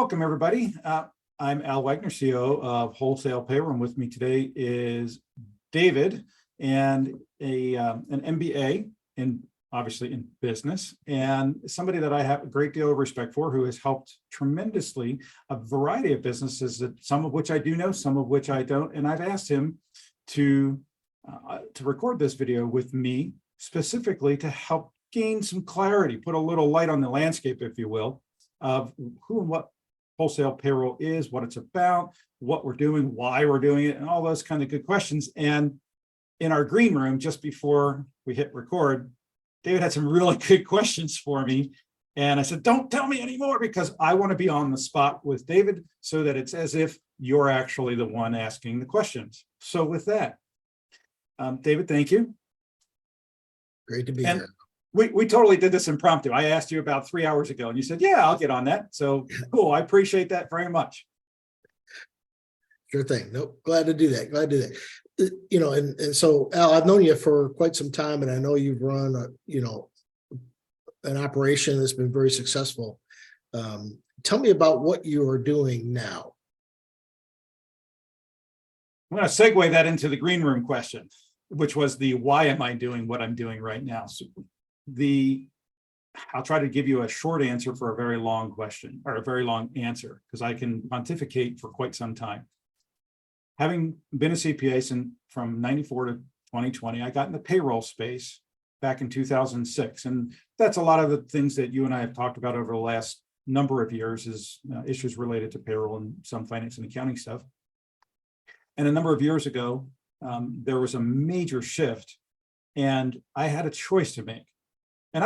Welcome, everybody. I'm Al Wagner, CEO of Wholesale Payroll, and with me today is David, and an MBA obviously in business, and somebody that I have a great deal of respect for, who has helped tremendously a variety of businesses, that some of which I do know, some of which I don't. And I've asked him to record this video with me specifically to help gain some clarity, put a little light on the landscape, if you will, of who and what wholesale payroll is, what it's about, what we're doing, why we're doing it, and all those kind of good questions. And in our green room, just before we hit record, David had some really good questions for me. And I said, don't tell me anymore, because I want to be on the spot with David so that it's as if you're actually the one asking the questions. So with that, David, thank you. Great to be here. We totally did this impromptu. I asked you about 3 hours ago and you said, yeah, I'll get on that. So cool. I appreciate that very much. Sure thing. Nope. Glad to do that. Glad to do that. And so Al, I've known you for quite some time, and I know you've run an operation that's been very successful. Tell me about what you are doing now. I'm going to segue that into the green room question, which was the why am I doing what I'm doing right now? So I'll try to give you a short answer for a very long question, or a very long answer, because I can pontificate for quite some time. Having been a CPA from 94 to 2020, I got in the payroll space back in 2006. And that's a lot of the things that you and I have talked about over the last number of years, is issues related to payroll and some finance and accounting stuff. And a number of years ago, there was a major shift, and I had a choice to make. And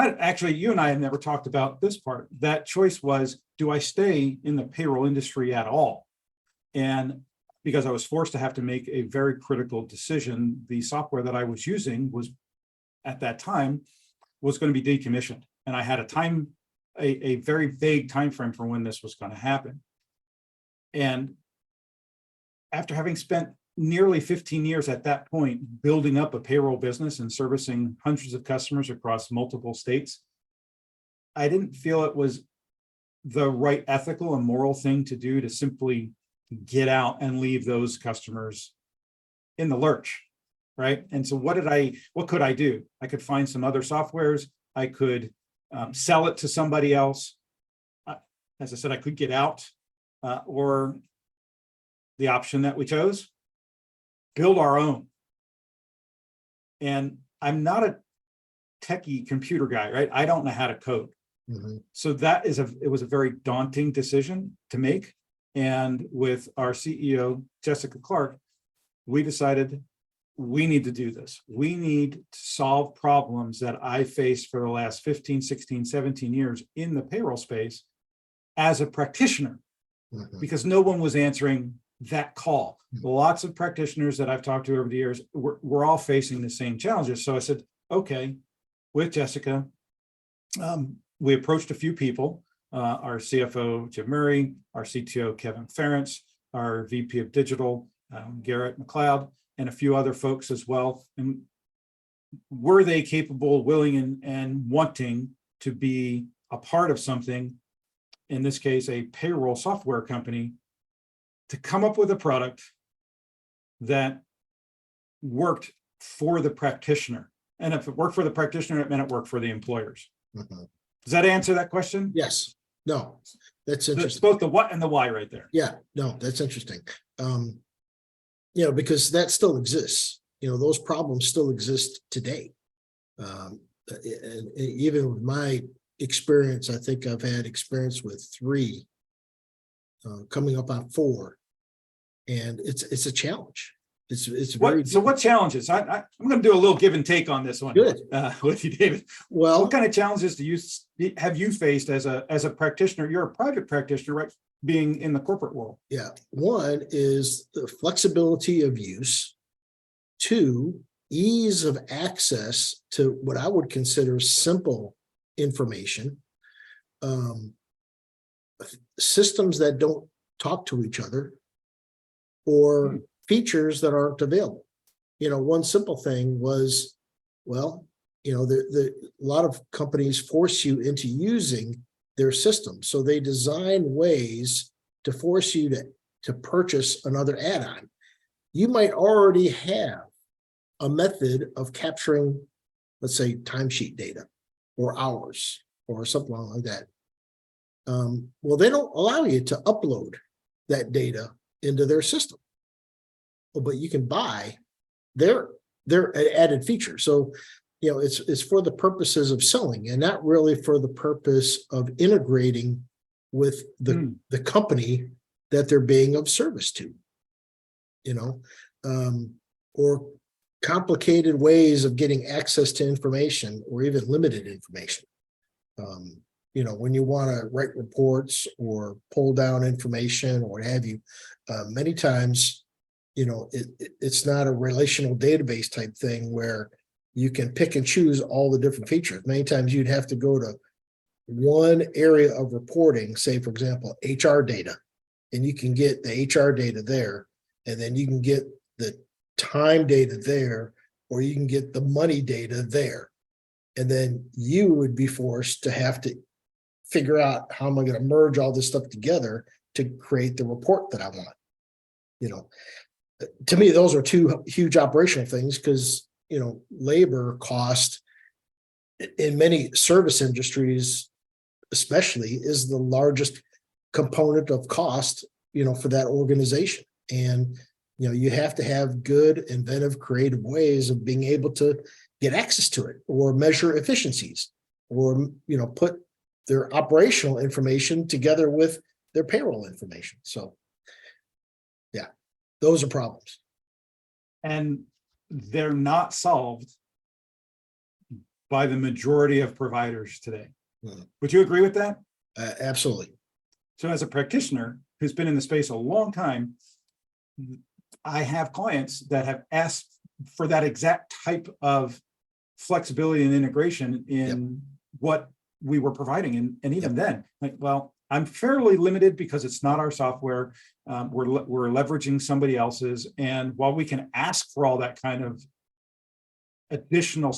you and I have never talked about this part. That choice was, do I stay in the payroll industry at all? And because I was forced to have to make a very critical decision, the software that I was using was, at that time, was going to be decommissioned. And I had a very vague time frame for when this was going to happen. And after having spent nearly 15 years at that point building up a payroll business and servicing hundreds of customers across multiple states, I didn't feel it was the right ethical and moral thing to do to simply get out and leave those customers in the lurch, right? And so what could I do? I could find some other softwares. I could sell it to somebody else. As I said, I could get out, or the option that we chose, build our own. And I'm not a techie computer guy, right? I don't know how to code. Mm-hmm. So it was a very daunting decision to make. And with our CEO, Jessica Clark, we decided we need to do this. We need to solve problems that I faced for the last 15, 16, 17 years in the payroll space as a practitioner, mm-hmm. because no one was answering that call. Lots of practitioners that I've talked to over the years, we're all facing the same challenges. So I said, okay, with Jessica, we approached a few people, our CFO, Jim Murray, our CTO, Kevin Ferentz, our VP of Digital, Garrett McLeod, and a few other folks as well. And were they capable, willing, and wanting to be a part of something, in this case, a payroll software company, to come up with a product that worked for the practitioner. And if it worked for the practitioner, it meant it worked for the employers. Mm-hmm. Does that answer that question? Yes. No, that's interesting. It's both the what and the why right there. Yeah, no, that's interesting. Because that still exists. Those problems still exist today. And even with my experience, I think I've had experience with 3, coming up on 4. And it's a challenge. It's very. So what challenges? I'm going to do a little give and take on this one. Good. With you, David. Well, what kind of challenges have you faced as a practitioner? You're a private practitioner, right? Being in the corporate world. Yeah. One is the flexibility of use. 2, ease of access to what I would consider simple information. Systems that don't talk to each other, or features that aren't available. One simple thing was, a lot of companies force you into using their system. So they design ways to force you to purchase another add-on. You might already have a method of capturing, let's say, timesheet data or hours or something like that. Well, they don't allow you to upload that data into their system, but you can buy their added feature. So, it's for the purposes of selling and not really for the purpose of integrating with the company that they're being of service to, or complicated ways of getting access to information or even limited information. When you want to write reports or pull down information or what have you, many times, it's not a relational database type thing where you can pick and choose all the different features. Many times you'd have to go to one area of reporting, say, for example, HR data, and you can get the HR data there, and then you can get the time data there, or you can get the money data there. And then you would be forced to have to figure out how am I going to merge all this stuff together to create the report that I want. To me, those are two huge operational things because, labor cost in many service industries, especially, is the largest component of cost, for that organization. And, you have to have good, inventive, creative ways of being able to get access to it or measure efficiencies or, put their operational information together with their payroll information. So, yeah, those are problems. And they're not solved by the majority of providers today. Would you agree with that? Absolutely. So as a practitioner who's been in the space a long time, I have clients that have asked for that exact type of flexibility and integration in what we were providing. And even then, well, I'm fairly limited because it's not our software. We're leveraging somebody else's. And while we can ask for all that kind of additional,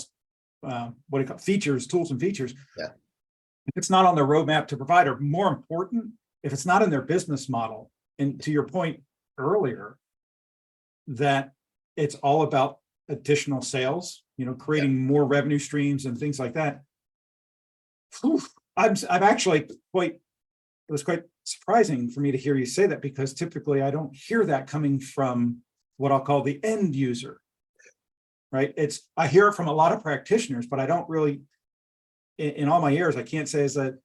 features, tools and features, if it's not on their roadmap to provide, or more important, if it's not in their business model, and to your point earlier, that it's all about additional sales, creating more revenue streams and things like that. I'm actually it was quite surprising for me to hear you say that, because typically I don't hear that coming from what I'll call the end user, right? I hear it from a lot of practitioners, but I don't really, in all my years, I can't say is that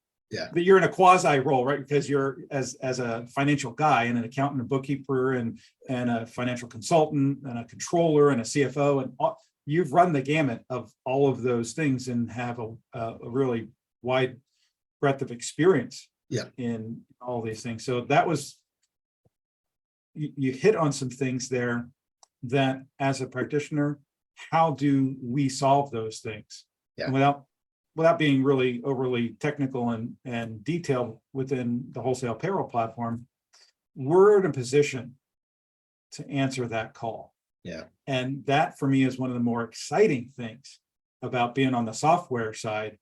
you're in a quasi role, right? Because you're as a financial guy and an accountant, a bookkeeper, and a financial consultant, and a controller, and a CFO, and you've run the gamut of all of those things and have a really wide breadth of experience in all these things. So that was, you hit on some things there that, as a practitioner, how do we solve those things? And without being really overly technical and detailed within the wholesale payroll platform, we're in a position to answer that call. And that, for me, is one of the more exciting things about being on the software side.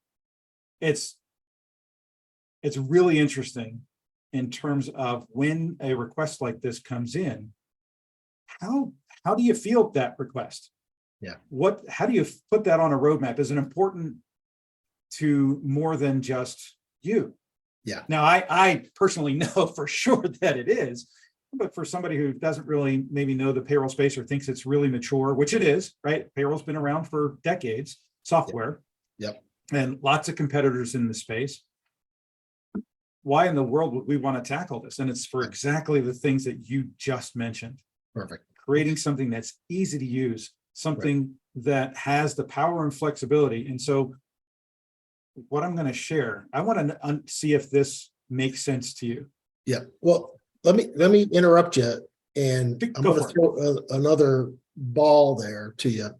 It's really interesting in terms of when a request like this comes in, how do you field that request? How do you put that on a roadmap? Is it important to more than just you? Now, I personally know for sure that it is, but for somebody who doesn't really maybe know the payroll space or thinks it's really mature, which it is, right? Payroll's been around for decades, software, and lots of competitors in the space. Why in the world would we want to tackle this? And it's for exactly the things that you just mentioned. Perfect. Creating something that's easy to use, something that has the power and flexibility. And so what I'm going to share, I want to see if this makes sense to you. Well, let me interrupt you, and I'm going to throw another ball there to you.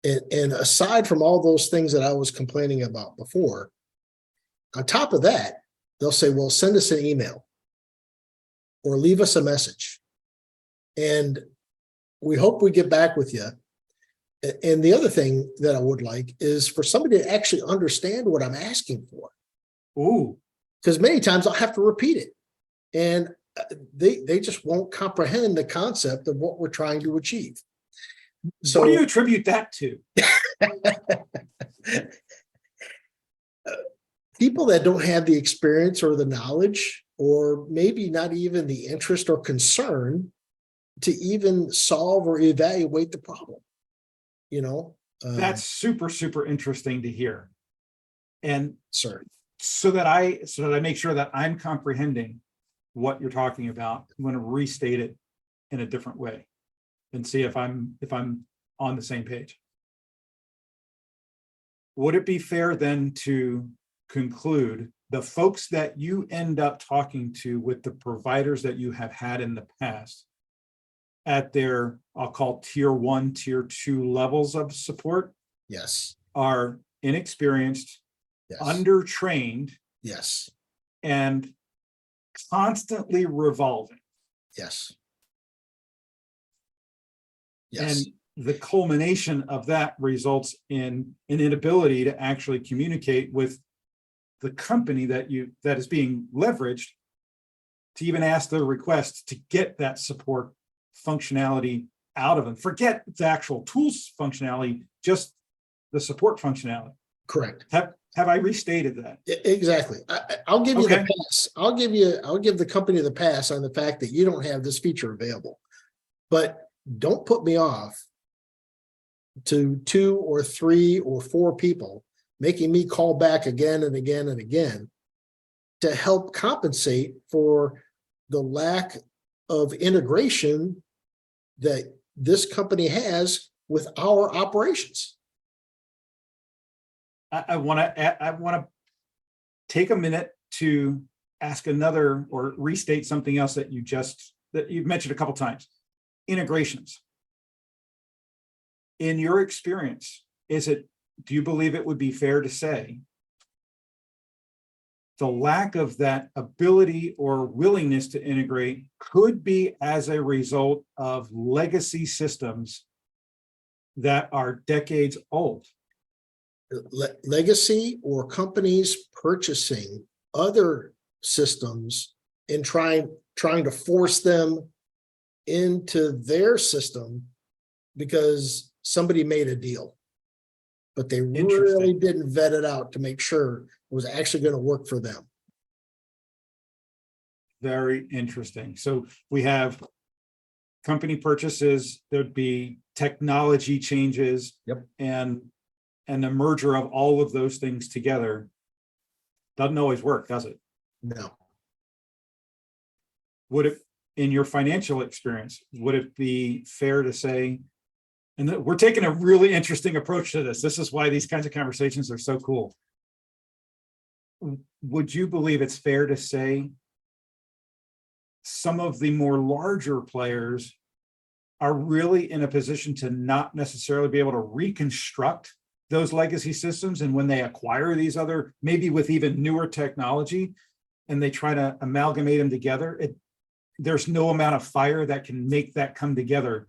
And aside from all those things that I was complaining about before, on top of that, they'll say, well, send us an email or leave us a message, and we hope we get back with you. And the other thing that I would like is for somebody to actually understand what I'm asking for. because many times I'll have to repeat it. And they just won't comprehend the concept of what we're trying to achieve. So What do you attribute that to? people that don't have the experience or the knowledge, or maybe not even the interest or concern to even solve or evaluate the problem, you know? That's super, super interesting to hear. And Sir. so that I make sure that I'm comprehending what you're talking about, I'm going to restate it in a different way and see if I'm on the same page. Would it be fair then to conclude the folks that you end up talking to with the providers that you have had in the past at their, I'll call tier 1, tier 2 levels of support, Yes. are inexperienced, Yes. undertrained, Yes. and constantly revolving? Yes. Yes. And the culmination of that results in an inability to actually communicate with the company that is being leveraged to even ask the request to get that support functionality out of them. Forget the actual tools functionality, just the support functionality. Correct. Have I restated that? Exactly. I'll give you Okay. the pass. I'll give the company the pass on the fact that you don't have this feature available, but don't put me off to 2 or 3 or 4 people making me call back again and again and again to help compensate for the lack of integration that this company has with our operations. I want to take a minute to ask another or restate something else that you've mentioned a couple times. Integrations. In your experience, do you believe it would be fair to say the lack of that ability or willingness to integrate could be as a result of legacy systems that are decades old? Legacy or companies purchasing other systems and trying to force them into their system because somebody made a deal, but they really didn't vet it out to make sure it was actually going to work for them. Very interesting. So we have company purchases, there'd be technology changes. Yep. And the merger of all of those things together doesn't always work, does it? No. Would it, in your financial experience, would it be fair to say, and we're taking a really interesting approach to this. This is why these kinds of conversations are so cool. Would you believe it's fair to say some of the more larger players are really in a position to not necessarily be able to reconstruct those legacy systems, and when they acquire these other, maybe with even newer technology, and they try to amalgamate them together, there's no amount of fire that can make that come together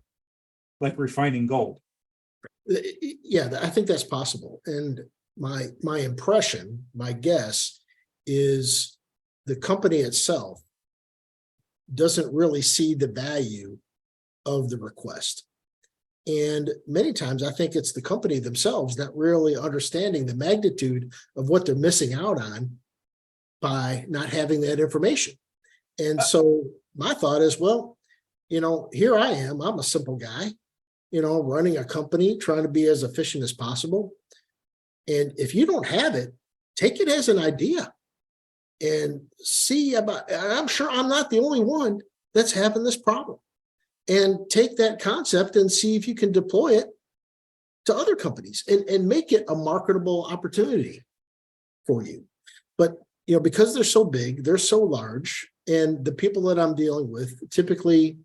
like refining gold? Yeah, I think that's possible. And my impression, my guess is the company itself doesn't really see the value of the request. And many times I think it's the company themselves not really understanding the magnitude of what they're missing out on by not having that information. And so my thought is, well, here I am, I'm a simple guy, running a company, trying to be as efficient as possible. And if you don't have it, take it as an idea and see about, I'm sure I'm not the only one that's having this problem. And take that concept and see if you can deploy it to other companies and make it a marketable opportunity for you. But, because they're so big, they're so large, and the people that I'm dealing with typically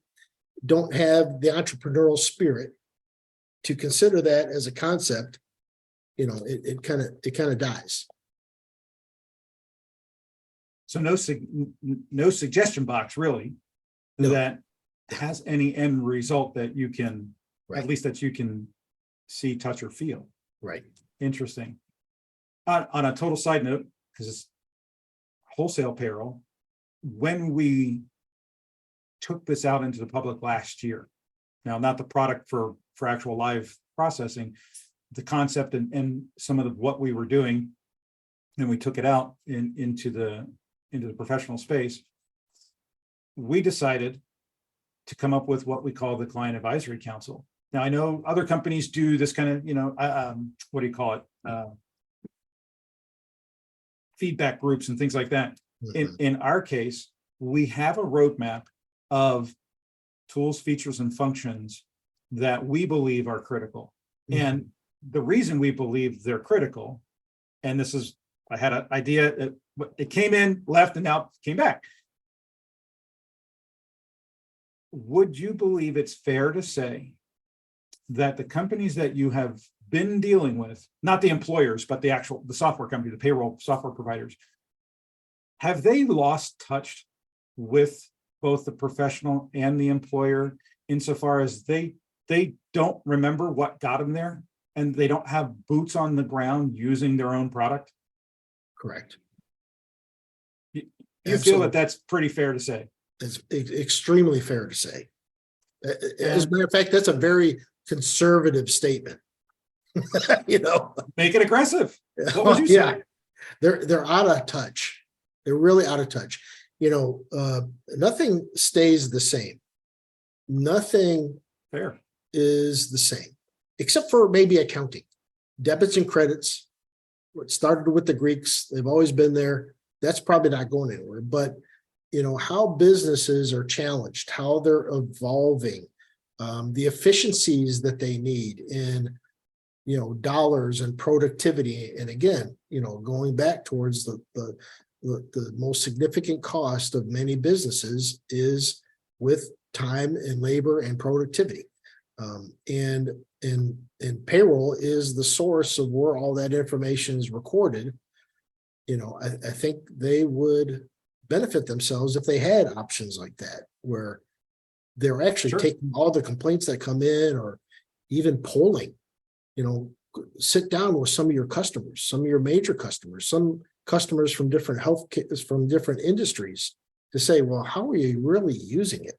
don't have the entrepreneurial spirit to consider that as a concept, it kind of dies. So no suggestion box really that has any end result that you can, at least that you can see, touch, or feel. Right. Interesting. On a total side note, because it's wholesale payroll when we took this out into the public last year. Now, not the product for actual live processing, the concept and some of what we were doing, and we took it out into the professional space. We decided to come up with what we call the Client Advisory Council. Now, I know other companies do this kind of, what do you call it? Feedback groups and things like that. In our case, we have a roadmap of tools, features, and functions that we believe are critical. And the reason we believe they're critical, and this is, I had an idea, it came in, left, and now came back. Would you believe it's fair to say that the companies that you have been dealing with, not the employers, but the software company, the payroll software providers, have they lost touch with both the professional and the employer insofar as they don't remember what got them there and they don't have boots on the ground using their own product? Correct. You feel that that's pretty fair to say? It's extremely fair to say. As a matter of fact, that's a very conservative statement. Make it aggressive. What would you say? Yeah, they're out of touch. They're really out of touch. Nothing stays the same. Nothing Fair is the same, except for maybe accounting, debits and credits. What started with the Greeks, they've always been there. That's probably not going anywhere. But how businesses are challenged, how they're evolving, the efficiencies that they need in dollars and productivity. And again, going back towards the most significant cost of many businesses is with time and labor and productivity. And payroll is the source of where all that information is recorded. I think they would benefit themselves if they had options like that, where they're actually taking all the complaints that come in, or even polling. Sit down with some of your customers, some of your major customers, some customers from different from different industries, to say, well, how are you really using it?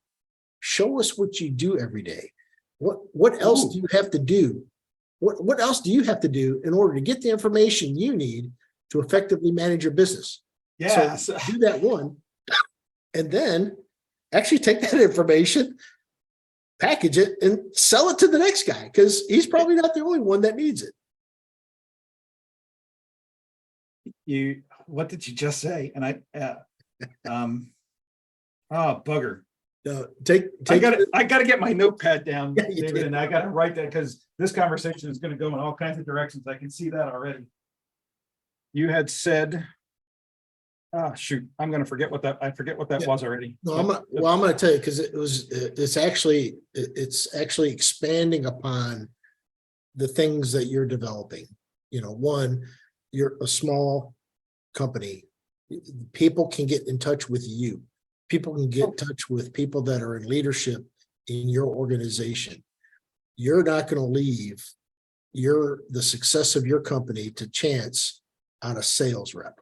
Show us what you do every day. What else do you have to do? What else do you have to do in order to get the information you need to effectively manage your business? Yeah. So do that one, and then actually take that information, package it, and sell it to the next guy, because he's probably not the only one that needs it. What did you just say? And bugger. I got to get my notepad down, David, and I got to write that, because this conversation is going to go in all kinds of directions. I can see that already. You had said, shoot, I'm going to forget what that was already. No, I'm going to tell you, because it's actually expanding upon the things that you're developing. One, you're a small company. People can get in touch with you. People can get in touch with people that are in leadership in your organization. You're not going to leave the success of your company to chance on a sales rep.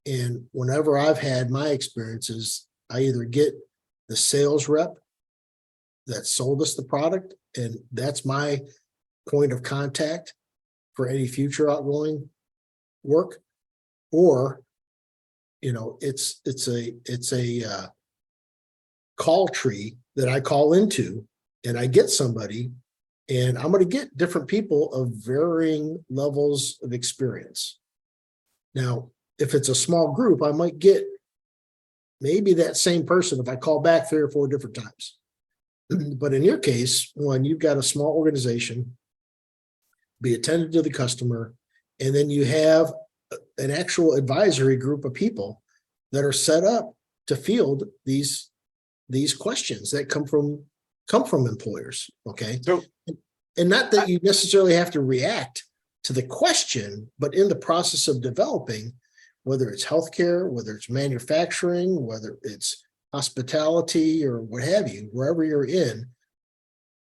And whenever I've had my experiences, I either get the sales rep that sold us the product, and that's my point of contact for any future outgoing work, or it's a call tree that I call into, and I get somebody, and I'm going to get different people of varying levels of experience. Now, if it's a small group, I might get maybe that same person if I call back 3 or 4 different times. But in your case, when you've got a small organization, be attentive to the customer, and then you have an actual advisory group of people that are set up to field these questions that come from employers. Okay. So, and not that you necessarily have to react to the question, but in the process of developing, whether it's healthcare, whether it's manufacturing, whether it's hospitality, or what have you, wherever you're in,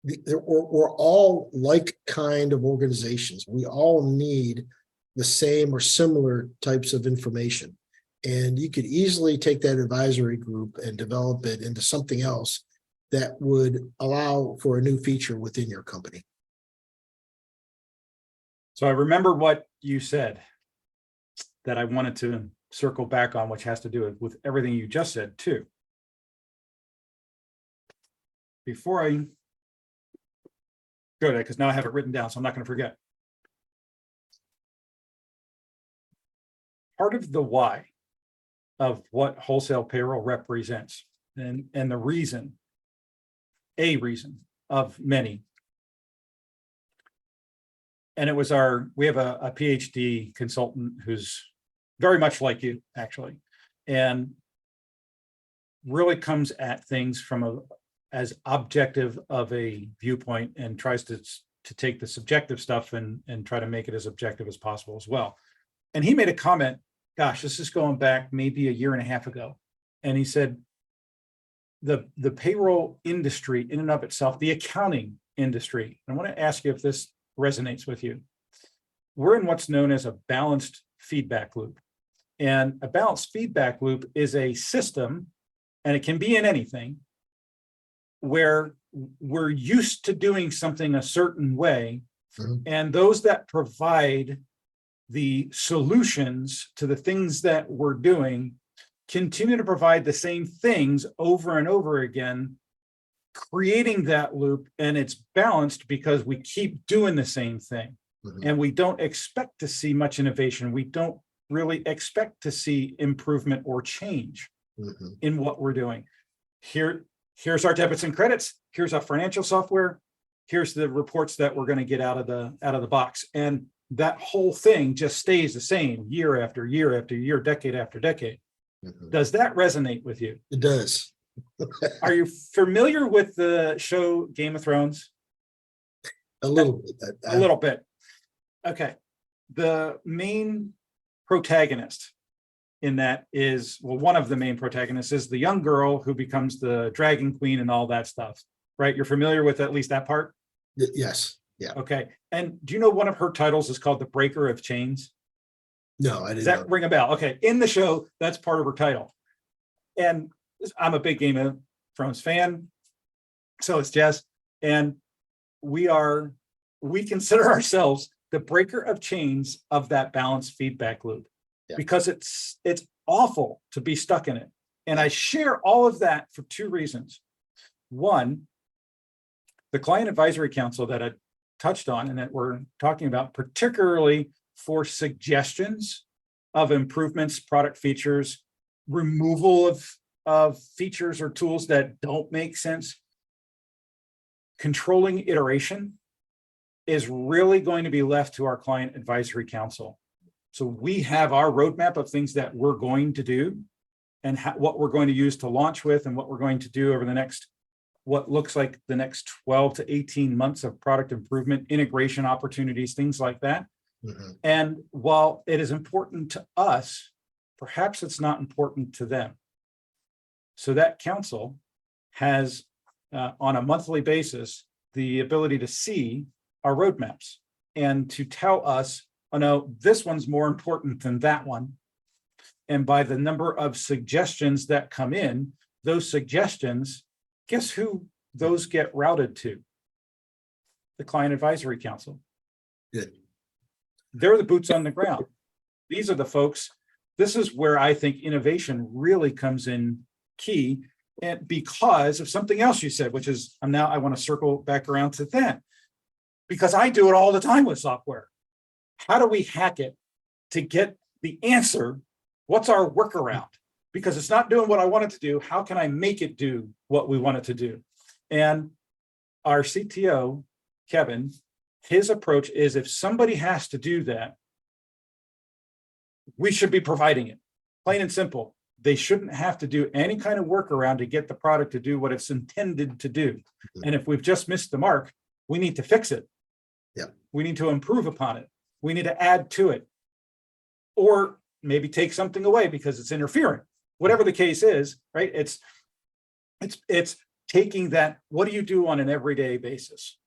we're all like kind of organizations. We all need the same or similar types of information. And you could easily take that advisory group and develop it into something else that would allow for a new feature within your company. So I remember what you said that I wanted to circle back on, which has to do with everything you just said too. Before I go there, because now I have it written down, so I'm not going to forget. Part of the why of what wholesale payroll represents and the reason, a reason of many. And it was we have a PhD consultant who's very much like you, actually, and really comes at things from as objective of a viewpoint and tries to take the subjective stuff and try to make it as objective as possible as well. And he made a comment, gosh, this is going back maybe a year and a half ago. And he said, the payroll industry in and of itself, the accounting industry, I want to ask you if this resonates with you. We're in what's known as a balanced feedback loop. And a balanced feedback loop is a system, and it can be in anything, where we're used to doing something a certain way, and those that provide the solutions to the things that we're doing continue to provide the same things over and over again, creating that loop, and it's balanced because we keep doing the same thing. And we don't expect to see much innovation. We don't really expect to see improvement or change in what we're doing. Here's our debits and credits. Here's our financial software. Here's the reports that we're going to get out of the box. And that whole thing just stays the same year after year after year, decade after decade. Does that resonate with you? It does. Are you familiar with the show Game of Thrones? A little bit. A little bit. Okay. The main protagonist in that is, well, one of the main protagonists is the young girl who becomes the dragon queen and all that stuff, right? You're familiar with at least that part? Yes. Yeah. Okay. And do you know one of her titles is called the Breaker of Chains? No, I didn't. Does that ring a bell? Okay. In the show, that's part of her title. And I'm a big Game of Thrones fan. So it's Jess. And we consider ourselves the breaker of chains of that balanced feedback loop, because it's awful to be stuck in it. And I share all of that for two reasons. One, the client advisory council that I touched on and that we're talking about, particularly for suggestions of improvements, product features, removal of features or tools that don't make sense, controlling iteration is really going to be left to our client advisory council. So we have our roadmap of things that we're going to do and what we're going to use to launch with and what we're going to do over the next, what looks like the next 12 to 18 months of product improvement, integration opportunities, things like that. And while it is important to us, perhaps it's not important to them. So that council has, on a monthly basis, the ability to see our roadmaps and to tell us, oh no, this one's more important than that one. And by the number of suggestions that come in, those suggestions, guess who those get routed to? The Client Advisory Council. Good. They're the boots on the ground. These are the folks. This is where I think innovation really comes in key, and because of something else you said, which is I want to circle back around to that, because I do it all the time with software. How do we hack it to get the answer? What's our workaround? Because it's not doing what I want it to do. How can I make it do what we want it to do? And our CTO, Kevin, his approach is, if somebody has to do that, we should be providing it. Plain and simple. They shouldn't have to do any kind of workaround to get the product to do what it's intended to do. And if we've just missed the mark, we need to fix it. We need to improve upon it. We need to add to it, or maybe take something away because it's interfering. Whatever the case is, right? It's taking that. What do you do on an everyday basis?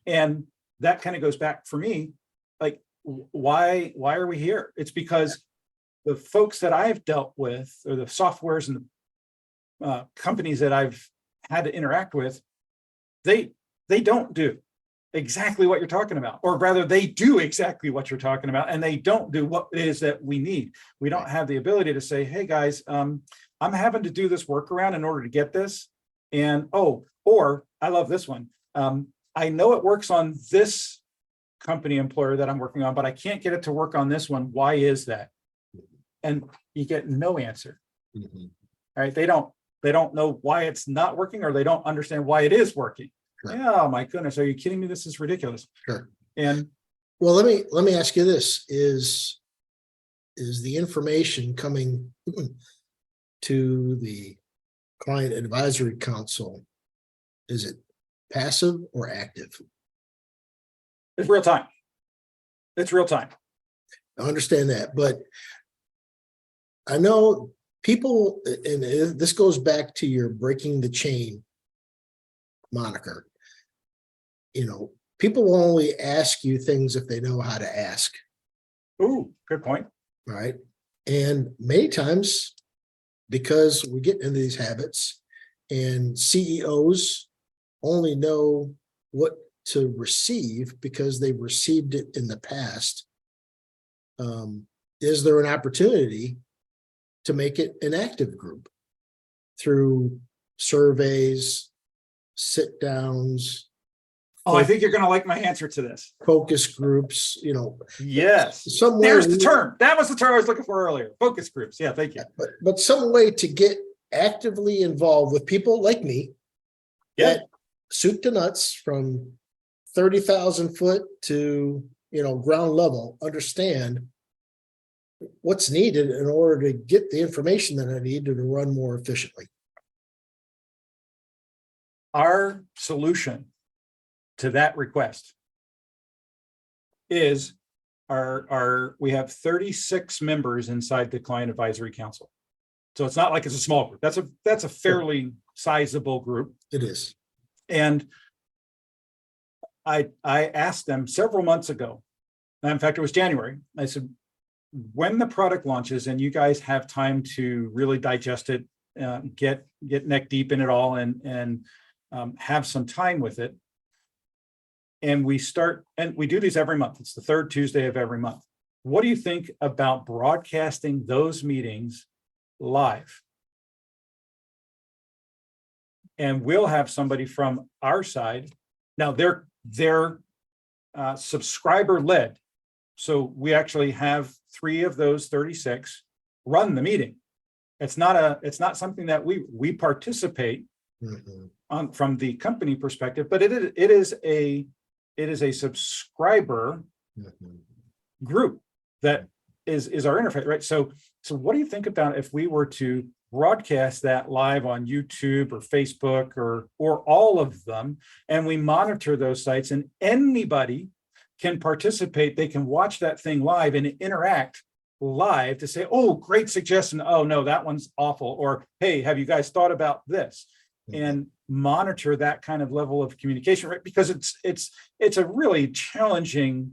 And that kind of goes back for me, like, why are we here? It's because the folks that I've dealt with, or the softwares and the companies that I've had to interact with, they don't do exactly what you're talking about, or rather they do exactly what you're talking about, and they don't do what it is that we need. We don't have the ability to say, hey guys, I'm having to do this workaround in order to get this. And or I love this one. I know it works on this company employer that I'm working on, but I can't get it to work on this one. Why is that? And you get no answer. Mhm. Right? They don't know why it's not working, or they don't understand why it is working. Sure. Yeah, oh my goodness, are you kidding me? This is ridiculous. Sure. And Well, let me ask you this: is the information coming to the client advisory council, is it passive or active? it's real time. It's real time. I understand that, but I know people, and this goes back to your breaking the chain moniker. You know, people will only ask you things if they know how to ask, Ooh, good point. right? And many times, because we get into these habits, and CEOs only know what to receive because they've received it in the past. Is there an opportunity to make it an active group through surveys, sit downs, Oh, I think you're going to like my answer to this. focus groups, you know? Yes. Some way There's the term. That was the term I was looking for earlier. Focus groups. Yeah, thank you. But some way to get actively involved with people like me. Yeah. That soup to nuts, from 30,000 foot to, ground level, understand what's needed in order to get the information that I need to run more efficiently. Our solution to that request is we have 36 members inside the Client Advisory Council. So it's not like it's a small group. That's a fairly sizable group. It is. And I asked them several months ago, in fact, it was January. I said, when the product launches and you guys have time to really digest it, get neck deep in it all, and have some time with it, and we do these every month. It's the third Tuesday of every month. What do you think about broadcasting those meetings live? And we'll have somebody from our side. Now they're subscriber led. So we actually have 3 of those 36 run the meeting. It's not something that we participate on from the company perspective, but it is a subscriber group that is our interface, right? So what do you think about if we were to broadcast that live on YouTube or Facebook or all of them, and we monitor those sites, and anybody can participate? They can watch that thing live and interact live to say, oh, great suggestion. Oh no, that one's awful. Or, hey, have you guys thought about this? And monitor that kind of level of communication, right? Because it's a really challenging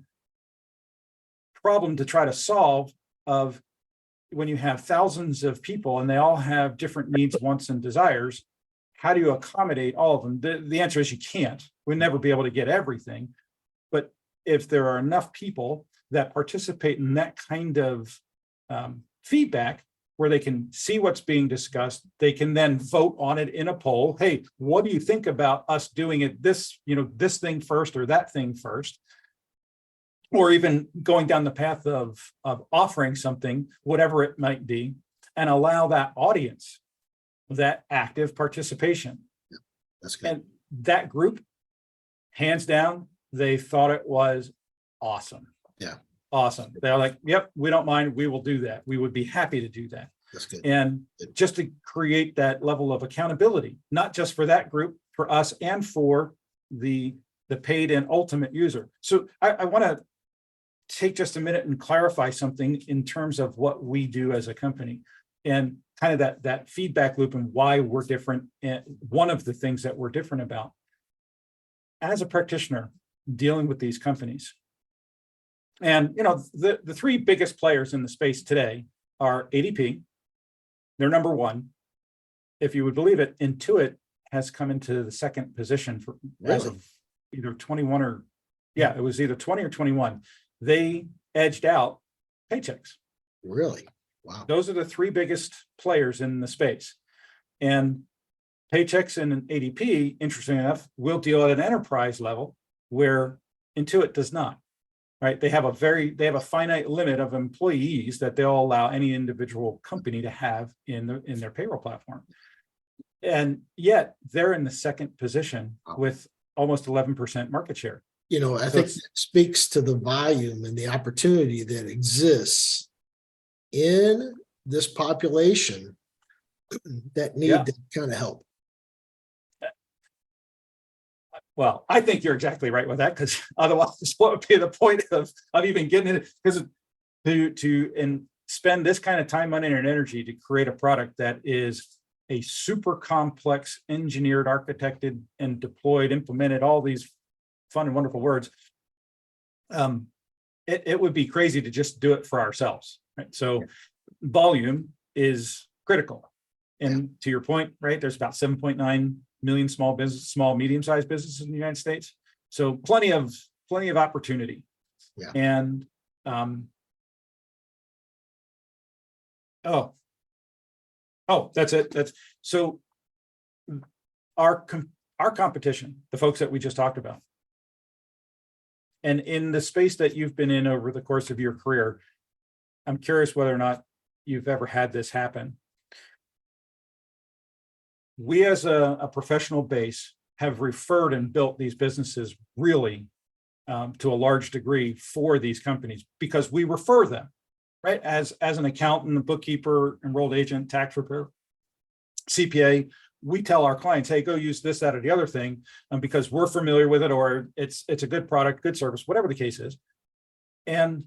problem to try to solve, of when you have thousands of people and they all have different needs, wants, and desires. How do you accommodate all of them? The answer is you can't. We'll never be able to get everything. But if there are enough people that participate in that kind of feedback, where they can see what's being discussed, they can then vote on it in a poll. Hey, what do you think about us doing it this thing first, or that thing first? Or even going down the path of offering something, whatever it might be, and allow that audience that active participation. That's good. And that group, hands down, they thought it was awesome. Yeah. Awesome. They're like, yep, we don't mind. We will do that. We would be happy to do that. That's good. And just to create that level of accountability, not just for that group, for us, and for the paid and ultimate user. So I want to take just a minute and clarify something in terms of what we do as a company, and kind of that feedback loop and why we're different. And one of the things that we're different about as a practitioner dealing with these companies. And the 3 biggest players in the space today are ADP. They're number one. If you would believe it, Intuit has come into the second position for as Really? of either 21 or it was either 20 or 21. They edged out Paychex. Really? Wow. Those are the three biggest players in the space. And Paychex and ADP, interestingly enough, will deal at an enterprise level where Intuit does not. Right? They have a finite limit of employees that they'll allow any individual company to have in their payroll platform. And yet they're in the second position with almost 11% market share. You know, I think that speaks to the volume and the opportunity that exists in this population that need that kind of help. Well, I think you're exactly right with that, because otherwise, what would be the point of even getting it? Because to spend this kind of time, money, and energy to create a product that is a super complex, engineered, architected, and deployed, implemented, all these fun and wonderful words. It would be crazy to just do it for ourselves, right? So volume is critical. And to your point, right, there's about 7.9 million small, medium-sized businesses in the United States. So plenty of opportunity. Yeah. And that's it. That's so our competition, the folks that we just talked about. And in the space that you've been in over the course of your career, I'm curious whether or not you've ever had this happen. We as a professional base have referred and built these businesses really to a large degree for these companies because we refer them, right? As an accountant, a bookkeeper, enrolled agent, tax preparer, CPA, we tell our clients, hey, go use this, that, or the other thing, because we're familiar with it, or it's a good product, good service, whatever the case is. And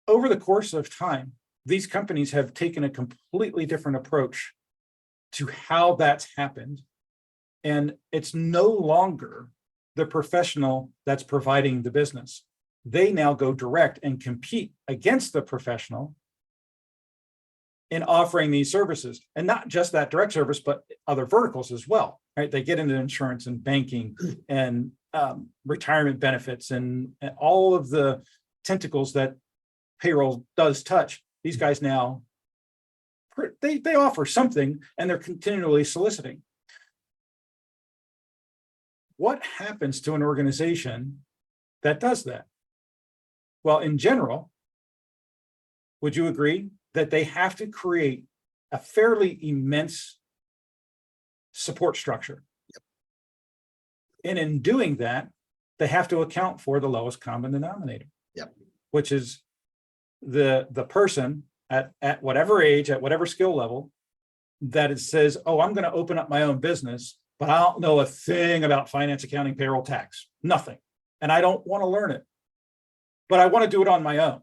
over the course of time, these companies have taken a completely different approach to how that's happened. And it's no longer the professional that's providing the business. They now go direct and compete against the professional in offering these services, and not just that direct service, but other verticals as well, right? They get into insurance and banking and retirement benefits and all of the tentacles that payroll does touch. These guys now, they offer something, and they're continually soliciting. What happens to an organization that does that? Well, in general, would you agree that they have to create a fairly immense support structure? Yep. And in doing that, they have to account for the lowest common denominator. Yep. Which is the person at whatever age, at whatever skill level, that it says, oh, I'm going to open up my own business, but I don't know a thing about finance, accounting, payroll, tax, nothing. And I don't want to learn it, but I want to do it on my own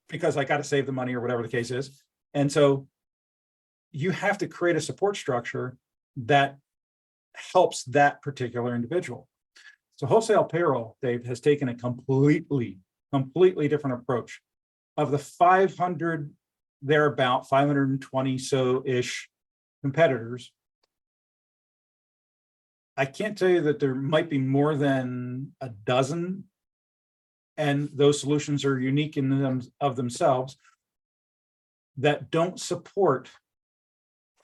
because I got to save the money or whatever the case is. And so you have to create a support structure that helps that particular individual. So wholesale payroll, Dave, has taken a completely different approach. Of the 500, they're about 520 so-ish competitors. I can't tell you that there might be more than a dozen, and those solutions are unique in them of themselves, that don't support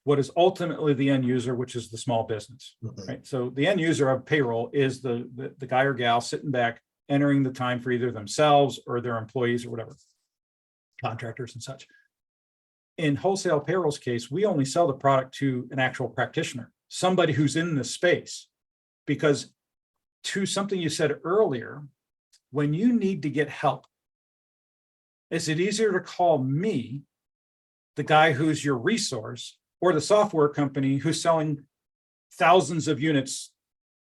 what is ultimately the end user, which is the small business. Right? So the end user of payroll is the guy or gal sitting back, entering the time for either themselves or their employees or whatever, contractors and such. In wholesale payroll's case, we only sell the product to an actual practitioner, somebody who's in the space. Because to something you said earlier, when you need to get help, is it easier to call me, the guy who's your resource, or the software company who's selling thousands of units,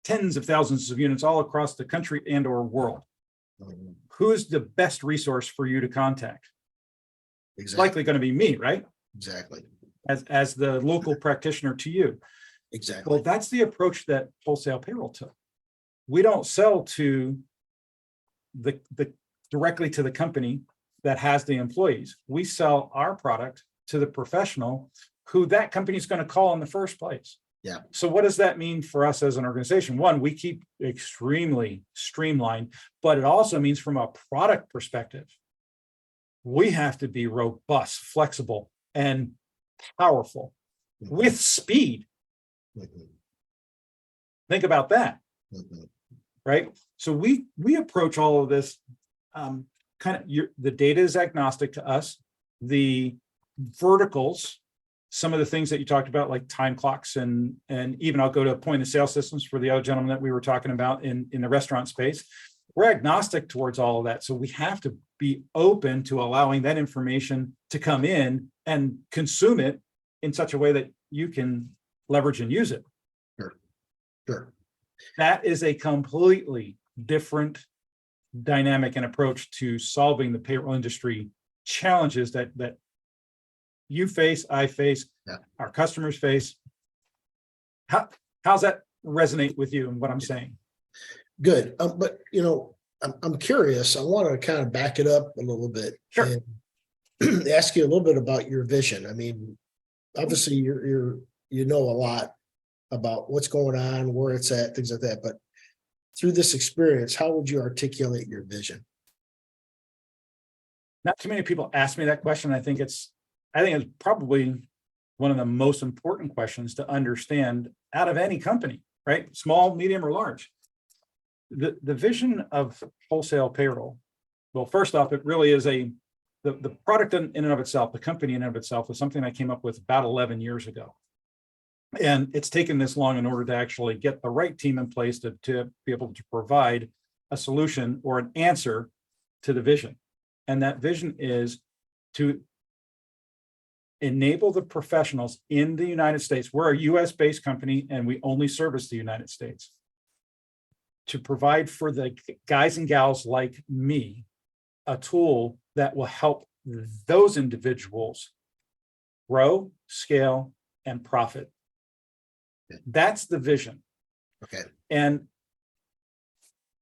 tens of thousands of units all across the country and or world? Who is the best resource for you to contact? Exactly. It's likely going to be me, right? Exactly. As the local practitioner to you. Exactly. Well, that's the approach that wholesale payroll took. We don't sell to the directly to the company. that has the employees. We sell our product to the professional who that company is going to call in the first place. Yeah. So what does that mean for us as an organization? One, we keep extremely streamlined, but it also means from a product perspective, we have to be robust, flexible, and powerful with speed. Mhm. Think about that, Mhm. right? So we approach all of this the data is agnostic to us. The verticals, some of the things that you talked about, like time clocks, and even I'll go to point of sale systems for the other gentleman that we were talking about in the restaurant space. We're agnostic towards all of that. So we have to be open to allowing that information to come in and consume it in such a way that you can leverage and use it. Sure. That is a completely different dynamic and approach to solving the payroll industry challenges that you face, I face, Yeah. our customers face. How's that resonate with you and what I'm saying? Good. But I'm curious. I want to kind of back it up a little bit. Sure. And ask you a little bit about your vision. I mean, obviously you know a lot about what's going on, where it's at, things like that. But through this experience, how would you articulate your vision? Not too many people ask me that question. I think it's probably one of the most important questions to understand out of any company, right? Small, medium, or large. The vision of wholesale payroll. Well, first off, it really is the product in and of itself, the company in and of itself, was something I came up with about 11 years ago. And it's taken this long in order to actually get the right team in place to be able to provide a solution or an answer to the vision. And that vision is to enable the professionals in the United States. We're a US-based company and we only service the United States. To provide for the guys and gals like me a tool that will help those individuals grow, scale, and profit. That's the vision. Okay. And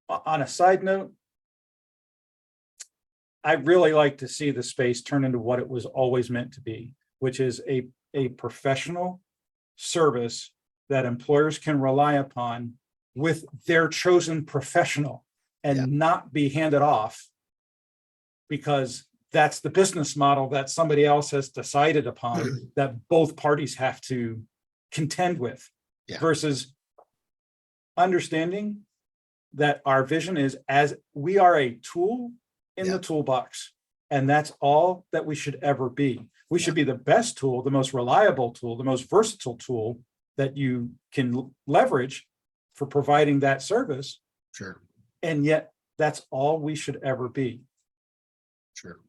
on a side note, I really like to see the space turn into what it was always meant to be, which is a professional service that employers can rely upon with their chosen professional and not be handed off because that's the business model that somebody else has decided upon that both parties have to contend with. Versus understanding that our vision is as we are a tool in the toolbox, and that's all that we should ever be. We should be the best tool, the most reliable tool, the most versatile tool that you can leverage for providing that service. Sure. And yet that's all we should ever be. Sure.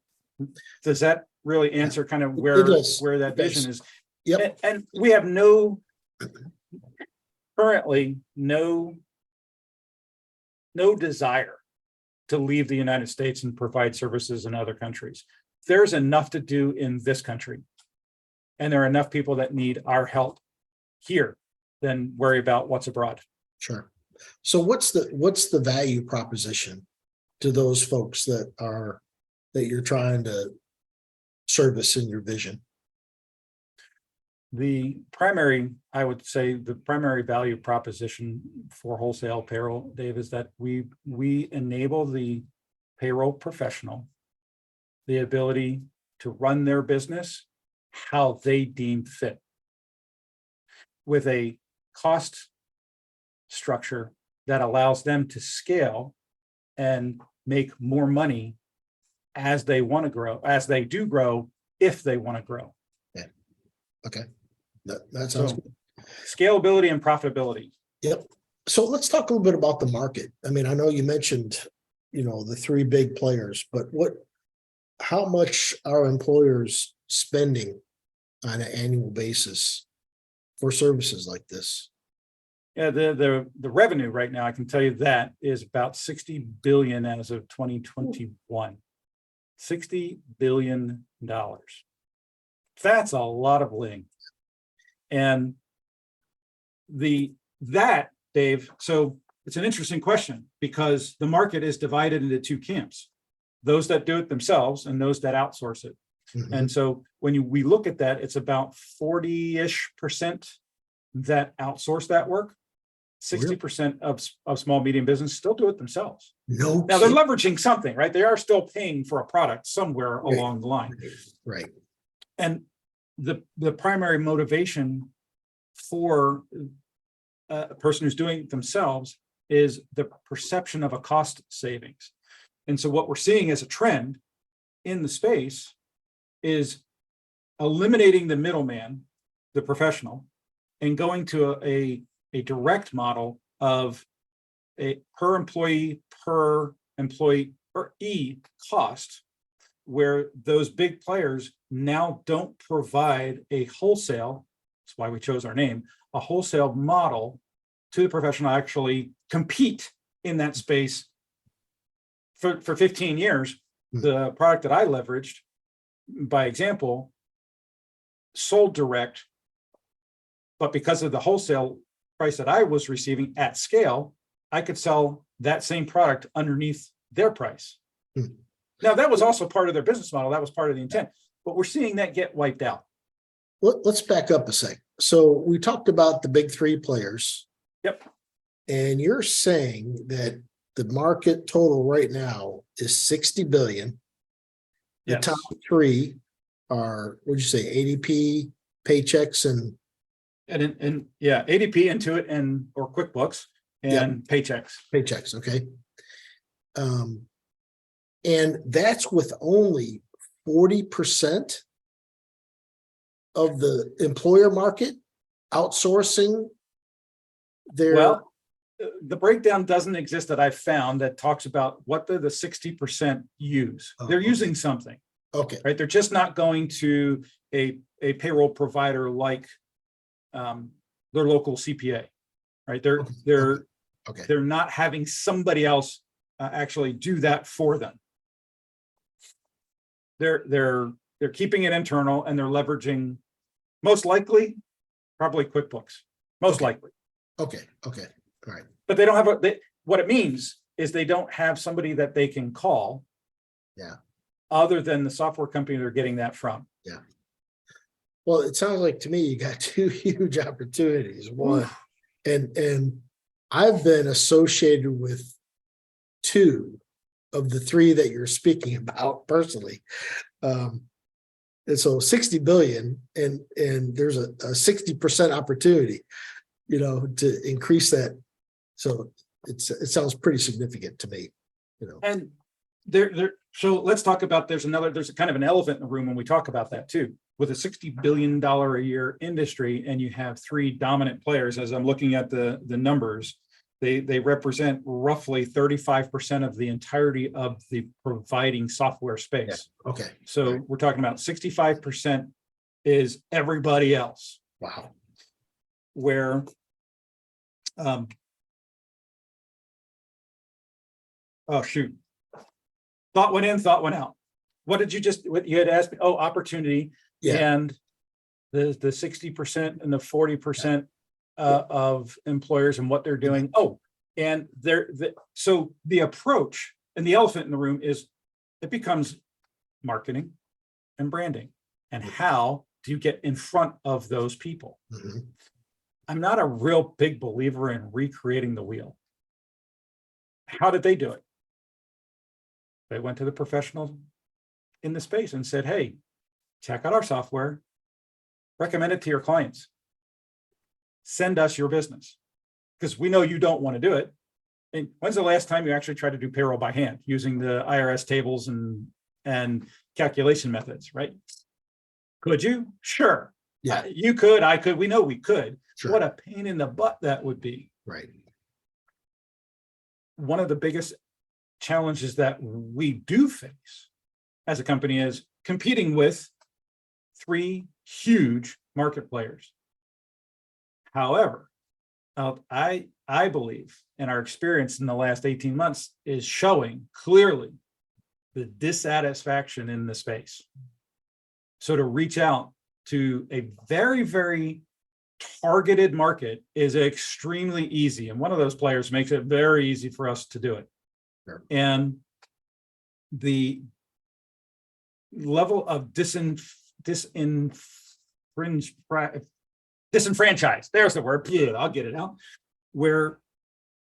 Does that really answer kind of where that vision is? Yep. And we have currently no desire to leave the United States and provide services in other countries. There's enough to do in this country. And there are enough people that need our help here than worry about what's abroad. Sure. So what's the value proposition to those folks that you're trying to service in your vision? I would say the primary value proposition for wholesale payroll, Dave, is that we enable the payroll professional the ability to run their business how they deem fit with a cost structure that allows them to scale and make more money as they want to grow, as they do grow, if they want to grow. Yeah. Okay. That sounds good. Scalability and profitability. Yep. So let's talk a little bit about the market. I mean, I know you mentioned, the three big players, but how much are employers spending on an annual basis for services like this? Yeah, the revenue right now, I can tell you that is about 60 billion as of 2021. $60 billion. That's a lot of ling. And Dave, so it's an interesting question because the market is divided into two camps. those that do it themselves and those that outsource it. Mhm. And so when we look at that, it's about 40-ish% that outsource that work. 60% of small, medium business still do it themselves. No Now they're kidding. leveraging something, right? They are still paying for a product somewhere Right. along the line. Right. And the primary motivation for a person who's doing it themselves is the perception of a cost savings. And so what we're seeing as a trend in the space is eliminating the middleman, the professional, and going to a direct model of a per employee or cost, where those big players now don't provide a wholesale, that's why we chose our name, a wholesale model to the professional actually compete in that space. For 15 years, the product that I leveraged, by example, sold direct, but because of the wholesale price that I was receiving at scale, I could sell that same product underneath their price. Now, that was also part of their business model. That was part of the intent, but we're seeing that get wiped out. Let's back up a sec. So we talked about the big three players. Yep. And you're saying that the market total right now is 60 billion. The Yes. top three are, what'd you say, ADP, Paychecks, and yeah, ADP, Intuit, and or QuickBooks and Paychecks. Paychecks, okay. And that's with only 40% of the employer market outsourcing their. Well, the breakdown doesn't exist that I've found that talks about what the 60% use. They're using something. Okay. Right. They're just not going to a payroll provider like their local CPA. Right. They're not having somebody else actually do that for them. They're keeping it internal, and they're leveraging, most likely, probably QuickBooks. Most likely. Okay. All right. But they don't have what it means is they don't have somebody that they can call. Yeah. Other than the software company they're getting that from. Yeah. Well, it sounds like to me you got two huge opportunities. One, and I've been associated with two of the three that you're speaking about personally. And so 60 billion and there's a 60% opportunity, to increase that. So it sounds pretty significant to me, And so let's talk about, there's a kind of an elephant in the room when we talk about that too. With a $60 billion a year industry, and you have three dominant players, as I'm looking at the numbers, they represent roughly 35% of the entirety of the providing software space. Yeah. Okay. So we're talking about 65% is everybody else. Wow. Where oh shoot. Thought went in, thought went out. What you had asked me? Oh, opportunity. Yeah. And the 60% and the 40% of employers and what they're doing. Oh, and so the approach and the elephant in the room is it becomes marketing and branding. And how do you get in front of those people? Mm-hmm. I'm not a real big believer in recreating the wheel. How did they do it? They went to the professionals in the space and said, hey, check out our software, recommend it to your clients, send us your business, because we know you don't want to do it. And when's the last time you actually tried to do payroll by hand using the IRS tables and calculation methods, right? Could you? Sure. Yeah. You could, I could, we know we could. Sure. What a pain in the butt that would be. Right. One of the biggest challenges that we do face as a company is competing with three huge market players. However, I believe, and our experience in the last 18 months is showing clearly the dissatisfaction in the space. So to reach out to a very, very targeted market is extremely easy. And one of those players makes it very easy for us to do it. Sure. And the level of disenfranchised, there's the word, yeah, I'll get it out, where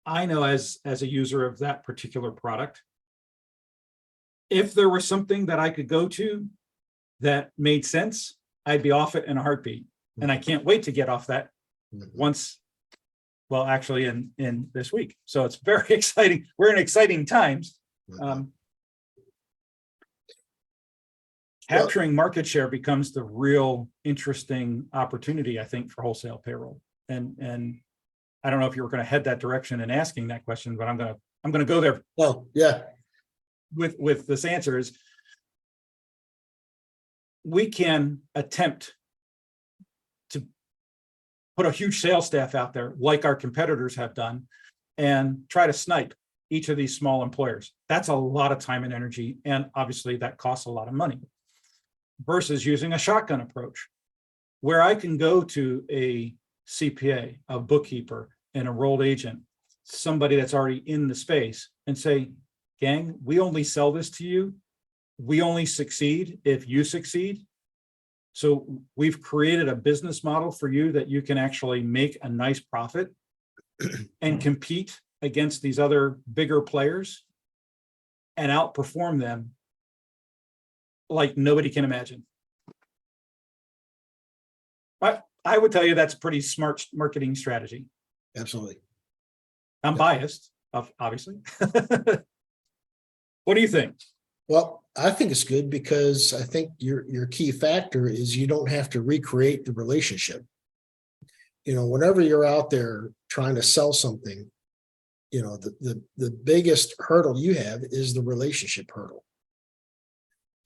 I know as a user of that particular product, if there was something that I could go to that made sense, I'd be off it in a heartbeat. And I can't wait to get off that once, well, actually in this week. So it's very exciting. We're in exciting times. Capturing market share becomes the real interesting opportunity, I think, for wholesale payroll. And I don't know if you were going to head that direction in asking that question, but I'm going to go there. Well, yeah, With this answer is, we can attempt to put a huge sales staff out there like our competitors have done and try to snipe each of these small employers. That's a lot of time and energy. And obviously that costs a lot of money versus using a shotgun approach where I can go to a CPA, a bookkeeper, an enrolled agent, somebody that's already in the space and say, gang, we only sell this to you. We only succeed if you succeed. So we've created a business model for you that you can actually make a nice profit and compete against these other bigger players and outperform them like nobody can imagine. But I would tell you that's a pretty smart marketing strategy. absolutely. I'm biased, obviously. What do you think? Well, I think it's good because I think your key factor is you don't have to recreate the relationship. You know, whenever you're out there trying to sell something, you know, the biggest hurdle you have is the relationship hurdle.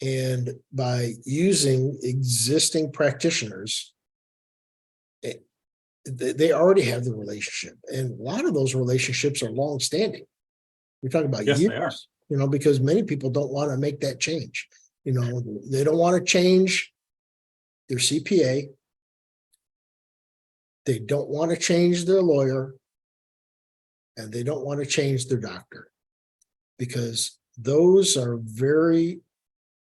And by using existing practitioners, they already have the relationship. And a lot of those relationships are longstanding. We're talking about Yes, years. they are. You know, because many people don't want to make that change. You know, they don't want to change their CPA. They don't want to change their lawyer. And they don't want to change their doctor because those are very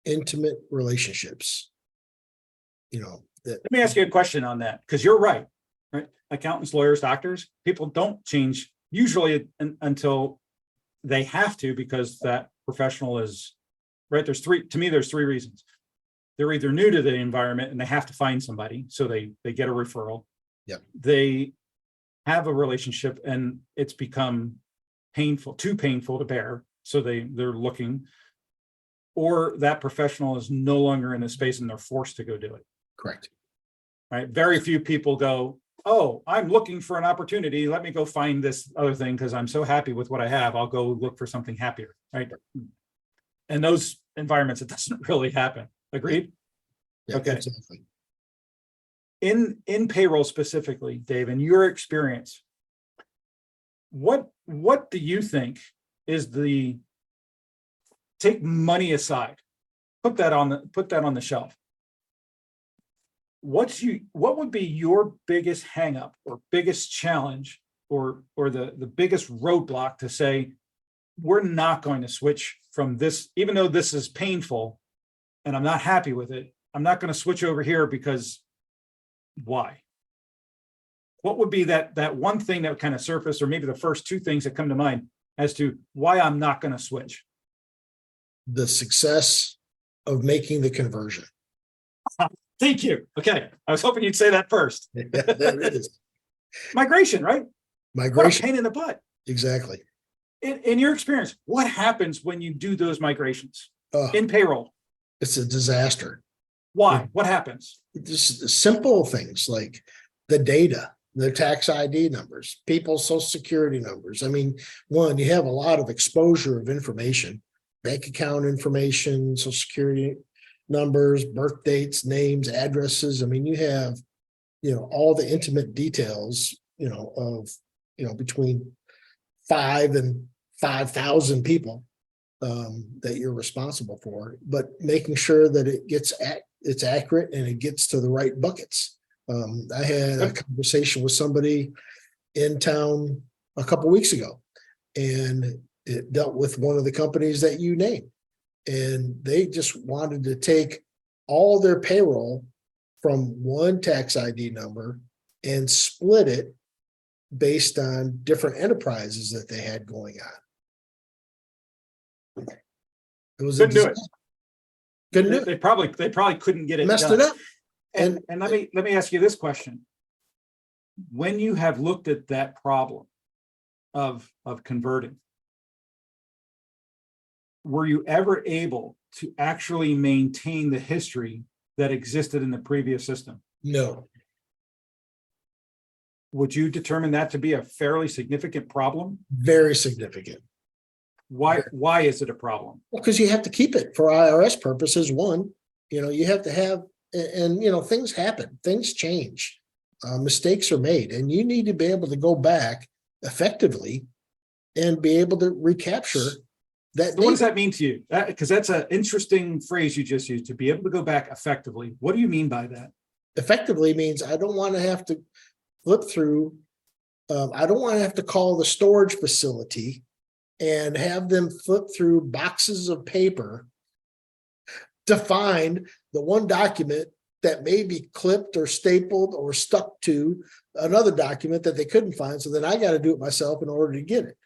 intimate relationships. You know, that. Let me ask you a question on that, because you're right. Accountants, lawyers, doctors, people don't change usually until they have to, because that professional is right. There's three reasons. They're either new to the environment and they have to find somebody, so they get a referral. Yep. They have a relationship and it's become too painful to bear, so they're looking, or that professional is no longer in the space and they're forced to go do it. Correct. Right. Very few people go, oh, I'm looking for an opportunity. Let me go find this other thing because I'm so happy with what I have. I'll go look for something happier. Right. In those environments, it doesn't really happen. Agreed? Yeah, okay. Exactly. In payroll specifically, Dave, in your experience, what do you think is take money aside, put that on the shelf. What would be your biggest hang up or biggest challenge or the biggest roadblock to say, we're not going to switch from this, even though this is painful and I'm not happy with it, I'm not going to switch over here because why? What would be that one thing that would kind of surface, or maybe the first two things that come to mind as to why I'm not going to switch? The success of making the conversion. Thank you. Okay. I was hoping you'd say that first. There it is. Migration, right? Migration. What a pain in the butt. Exactly. In your experience, what happens when you do those migrations in payroll? It's a disaster. Why? What happens? Just simple things like the data, the tax ID numbers, people's social security numbers. I mean, one, you have a lot of exposure of information, bank account information, social security numbers, birth dates, names, addresses. I mean, you have, all the intimate details, of, between 5 and 5,000 people that you're responsible for, but making sure that it's accurate and it gets to the right buckets. I had a conversation with somebody in town a couple of weeks ago, and it dealt with one of the companies that you named. And they just wanted to take all their payroll from one tax ID number and split it based on different enterprises that they had going on. It was Couldn't do it. Couldn't do They it. probably couldn't get it Messed done. it up. And let me ask you this question. When you have looked at that problem of converting, were you ever able to actually maintain the history that existed in the previous system? No, Would you determine that to be a fairly significant problem? very significant. Why is it a problem? Well, because you have to keep it for IRS purposes. One, you have to have, and things happen, things change, mistakes are made, and you need to be able to go back effectively and be able to recapture that. So what does that mean to you? Because that's an interesting phrase you just used, to be able to go back effectively. What do you mean by that? Effectively means I don't want to have to flip through. I don't want to have to call the storage facility and have them flip through boxes of paper to find the one document that may be clipped or stapled or stuck to another document that they couldn't find. So then I got to do it myself in order to get it.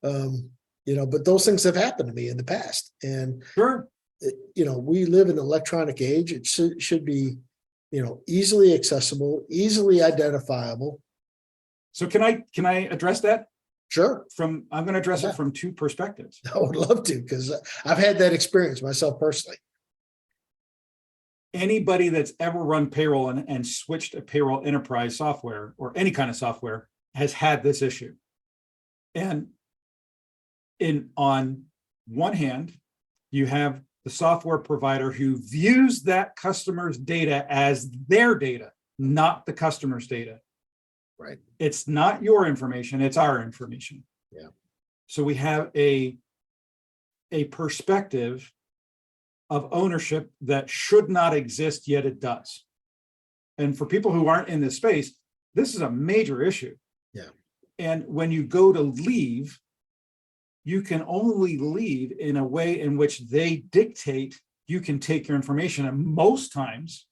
But those things have happened to me in the past. And, Sure. We live in an electronic age. It should be, easily accessible, easily identifiable. So can I address that? Sure. I'm going to address it from two perspectives. I would love to, because I've had that experience myself personally. Anybody that's ever run payroll and switched a payroll enterprise software or any kind of software has had this issue. And on one hand, you have the software provider who views that customer's data as their data, not the customer's data. Right. It's not your information, it's our information. Yeah. So we have a perspective of ownership that should not exist, yet it does. And for people who aren't in this space, this is a major issue. Yeah. And when you go to leave, you can only leave in a way in which they dictate you can take your information. And most times,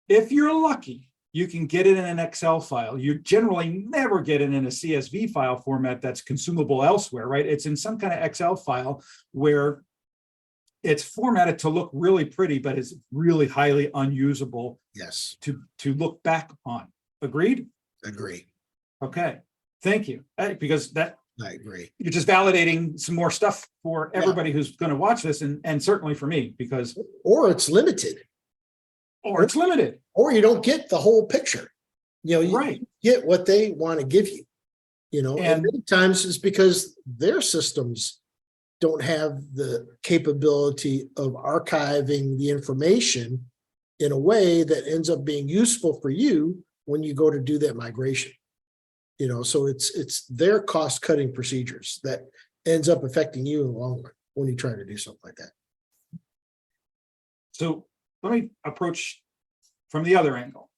if you're lucky, you can get it in an Excel file. You generally never get it in a CSV file format that's consumable elsewhere, right? It's in some kind of Excel file where it's formatted to look really pretty, but it's really highly unusable. Yes. To look back on. Agreed? Agree. Okay. Thank you. Because I agree. you're just validating some more stuff for everybody who's going to watch this, and certainly for me, because or it's limited. Or it's limited. Or you don't get the whole picture. You Right. get what they want to give you. And many times it's because their systems don't have the capability of archiving the information in a way that ends up being useful for you when you go to do that migration. So it's their cost cutting procedures that ends up affecting you in the long run when you try to do something like that. So let me approach from the other angle.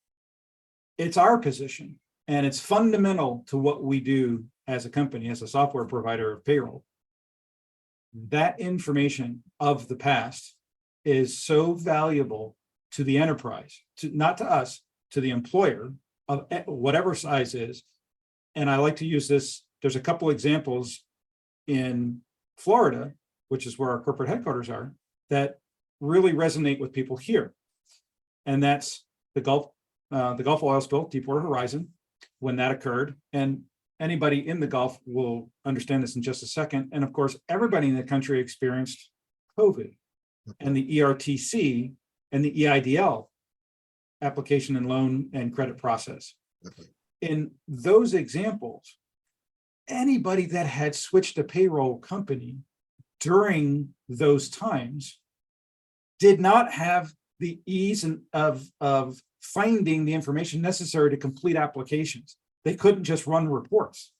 It's our position, and it's fundamental to what we do as a company, as a software provider of payroll. That information of the past is so valuable to the enterprise, not to us, to the employer of whatever size is. And I like to use this. There's a couple examples in Florida, which is where our corporate headquarters are, that really resonate with people here. And that's the Gulf oil spill, Deepwater Horizon, when that occurred. And anybody in the Gulf will understand this in just a second. And of course, everybody in the country experienced COVID and the ERTC and the EIDL, application and loan and credit process. In those examples, anybody that had switched a payroll company during those times did not have the ease of finding the information necessary to complete applications. They couldn't just run reports.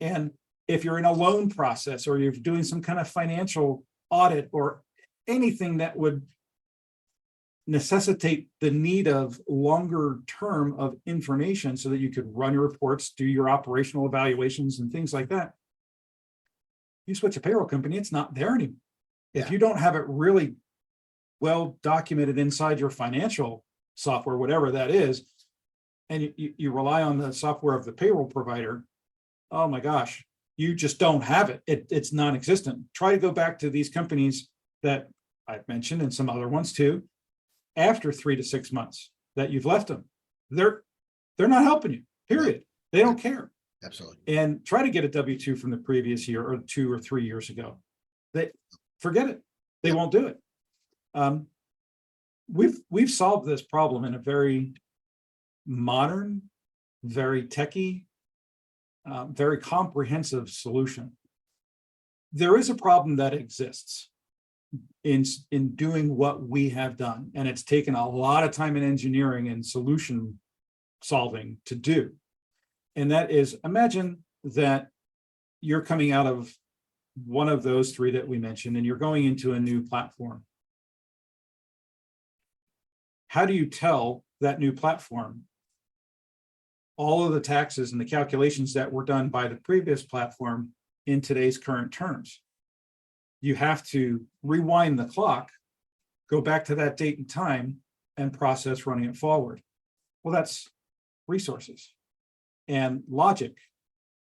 And if you're in a loan process or you're doing some kind of financial audit or anything that would necessitate the need of longer term of information so that you could run your reports, do your operational evaluations and things like that, you switch a payroll company, it's not there anymore. If Yeah. you don't have it really well documented inside your financial software, whatever that is, and you rely on the software of the payroll provider, oh my gosh, you just don't have it. It's non-existent. Try to go back to these companies that I've mentioned and some other ones too, after 3 to 6 months that you've left them. They're not helping you, period. They don't care. Absolutely. And try to get a W-2 from the previous year or 2 or 3 years ago. They forget it. They Yep. won't do it. We've solved this problem in a very modern, very techy, very comprehensive solution. There is a problem that exists in doing what we have done, and it's taken a lot of time in engineering and solution solving to do. And that is, imagine that you're coming out of one of those three that we mentioned, and you're going into a new platform. How do you tell that new platform all of the taxes and the calculations that were done by the previous platform in today's current terms? You have to rewind the clock, go back to that date and time, and process running it forward. Well, that's resources and logic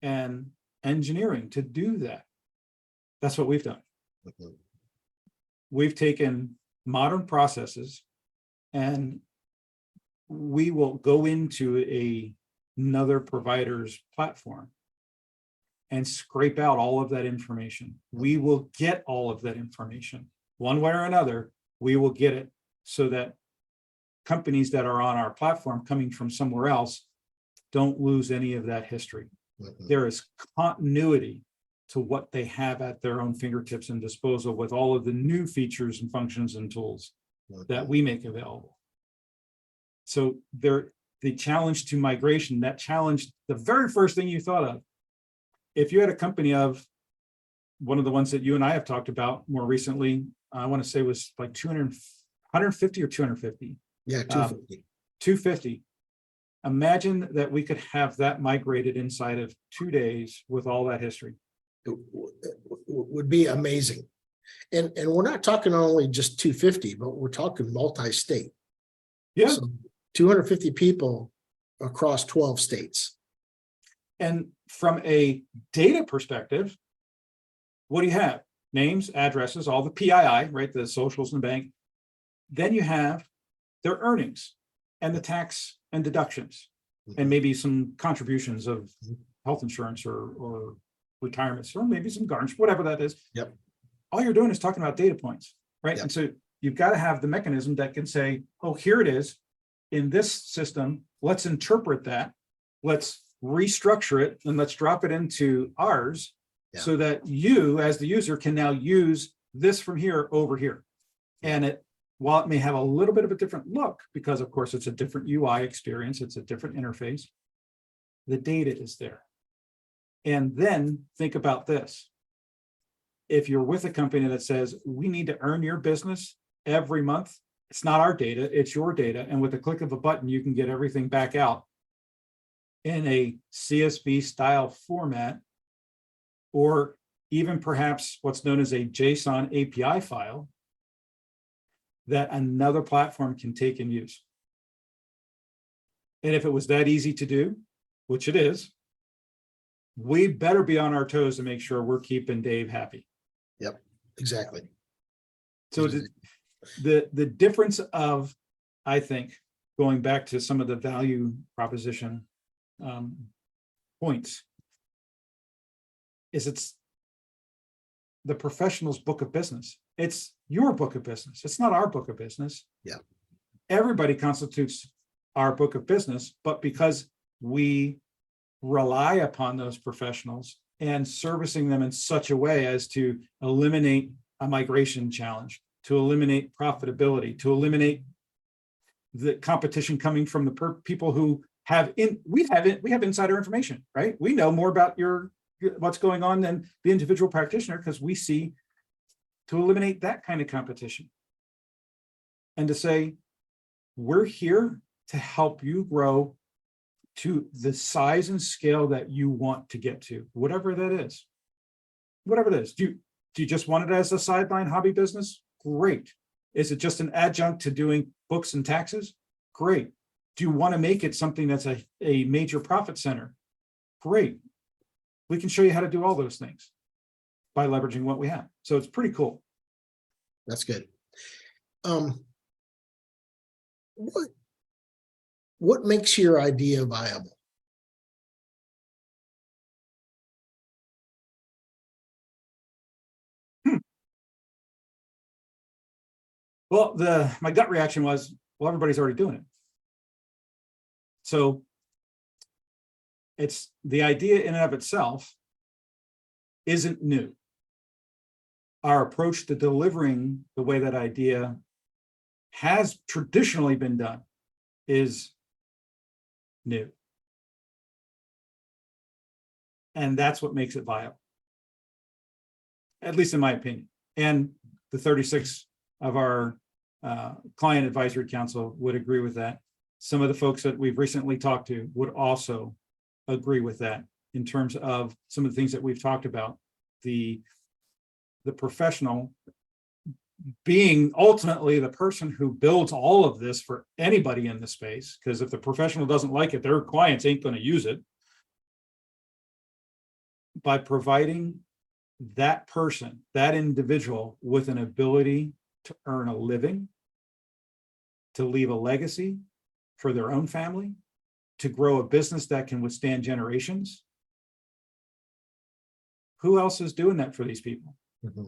and engineering to do that. That's what we've done. Mhm. We've taken modern processes and we will go into another provider's platform and scrape out all of that information. We will get all of that information one way or another. We will get it so that companies that are on our platform coming from somewhere else don't lose any of that history. Mhm. There is continuity to what they have at their own fingertips and disposal with all of the new features and functions and tools that we make available. So the challenge to migration, that challenge, the very first thing you thought of, if you had a company of one of the ones that you and I have talked about more recently, I want to say was like 150 or 250. Yeah, 250. 250. Imagine that we could have that migrated inside of 2 days with all that history. It would be amazing. And we're not talking only just 250, but we're talking multi-state. Yeah. So 250 people across 12 states. And from a data perspective, what do you have? Names, addresses, all the PII, right? The socials in the bank. Then you have their earnings and the tax and deductions, and maybe some contributions of health insurance or retirements, or maybe some garnish, whatever that is. Yep. All you're doing is talking about data points, right? Yep. And so you've got to have the mechanism that can say, oh, here it is in this system. Let's interpret that. Let's restructure it and let's drop it into ours. Yeah. So that you as the user can now use this from here over here. And while it may have a little bit of a different look, because of course it's a different UI experience, it's a different interface, the data is there. And then think about this. If you're with a company that says, we need to earn your business every month, it's not our data, it's your data. And with a click of a button, you can get everything back out in a CSV style format, or even perhaps what's known as a JSON API file that another platform can take and use. And if it was that easy to do, which it is, we better be on our toes to make sure we're keeping Dave happy. Yep, exactly. So the difference of, I think, going back to some of the value proposition points, is it's the professional's book of business. It's your book of business. It's not our book of business. Yeah. Everybody constitutes our book of business, but because we rely upon those professionals and servicing them in such a way as to eliminate a migration challenge, to eliminate profitability, to eliminate the competition coming from the people who we have insider information, right? We know more about what's going on than the individual practitioner, because we see, to eliminate that kind of competition and to say, we're here to help you grow to the size and scale that you want to get to, whatever that is. Whatever it is. Do you just want it as a sideline hobby business? Great. Is it just an adjunct to doing books and taxes? Great. Do you want to make it something that's a major profit center? Great. We can show you how to do all those things by leveraging what we have. So it's pretty cool. That's good. What makes your idea viable? Well, my gut reaction was, well, everybody's already doing it. So it's the idea in and of itself isn't new. Our approach to delivering the way that idea has traditionally been done is new. And that's what makes it viable, at least in my opinion. And the 36 of our client advisory council would agree with that. Some of the folks that we've recently talked to would also agree with that in terms of some of the things that we've talked about. The professional being ultimately the person who builds all of this for anybody in the space, because if the professional doesn't like it, their clients ain't going to use it. By providing that person, that individual, with an ability to earn a living, to leave a legacy for their own family, to grow a business that can withstand generations. Who else is doing that for these people? Mm-hmm.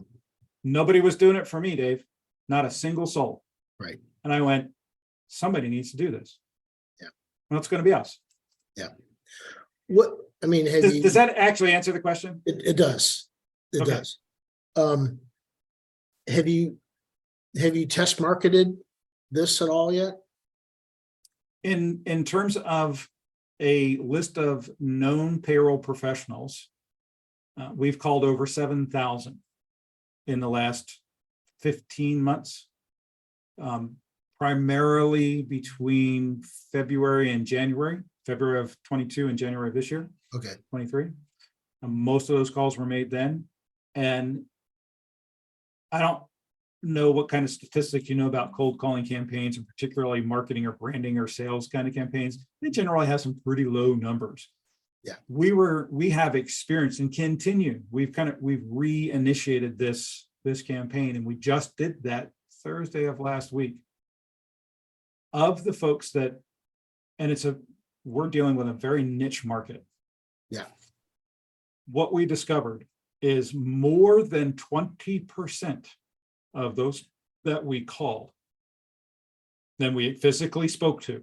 Nobody was doing it for me, Dave. Not a single soul. Right. And I went, somebody needs to do this. Yeah. Well, it's going to be us. Yeah. What, I mean, does that actually answer the question? It does. It Okay. does. Have you test marketed this at all yet? In terms of a list of known payroll professionals, we've called over 7,000 in the last 15 months, primarily between February and January, February of 22 and January of this year. Okay. 23. Most of those calls were made then. And I don't know what kind of statistics you know about cold calling campaigns, and particularly marketing or branding or sales kind of campaigns. They generally have some pretty low numbers. Yeah. We have experience and continue. We've reinitiated this campaign, and we just did that Thursday of last week. Of the folks that, and we're dealing with a very niche market. Yeah. What we discovered is more than 20% of those that we called, then we physically spoke to.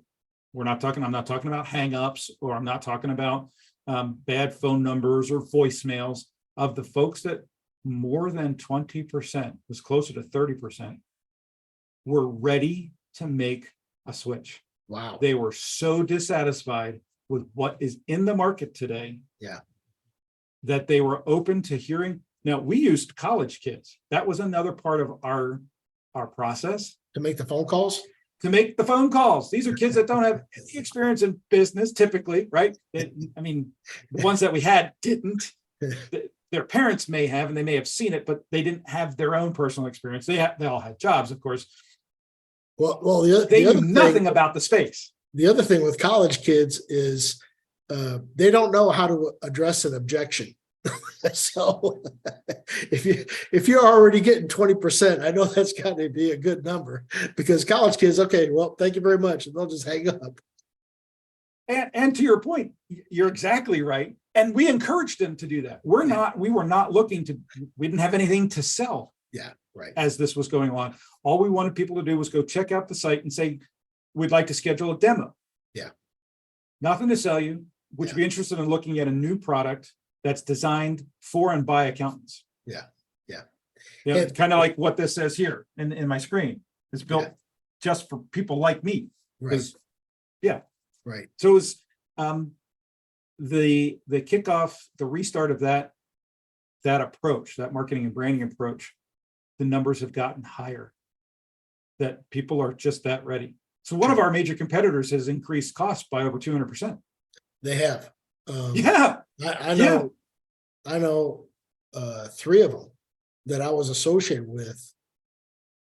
I'm not talking about hangups, or I'm not talking about bad phone numbers or voicemails. Of the folks that more than 20%, was closer to 30%, were ready to make a switch. Wow. They were so dissatisfied with what is in the market today. Yeah. That they were open to hearing. Now, we used college kids. That was another part of our process. To make the phone calls? To make the phone calls. These are kids that don't have any experience in business, typically, right? I mean, the ones that we had didn't. Their parents may have, and they may have seen it, but they didn't have their own personal experience. They all had jobs, of course. Well, they knew nothing about the space. The other thing with college kids is they don't know how to address an objection. So if you're already getting 20%, I know that's got to be a good number, because college kids, okay, well, thank you very much, and they'll just hang up. And to your point, you're exactly right. And we encouraged them to do that. We were not looking to, we didn't have anything to sell. Yeah, right. As this was going along, all we wanted people to do was go check out the site and say, we'd like to schedule a demo. Yeah. Nothing to sell you. Would you be interested in looking at a new product that's designed for and by accountants? Yeah. Yeah. Yeah. It's kind of like what this says here in my screen. It's built just for people like me. Right. Yeah. Right. So it was the kickoff, the restart of that approach, that marketing and branding approach. The numbers have gotten higher, that people are just that ready. So one of our major competitors has increased costs by over 200%. They have. Yeah. I know 3 of them that I was associated with,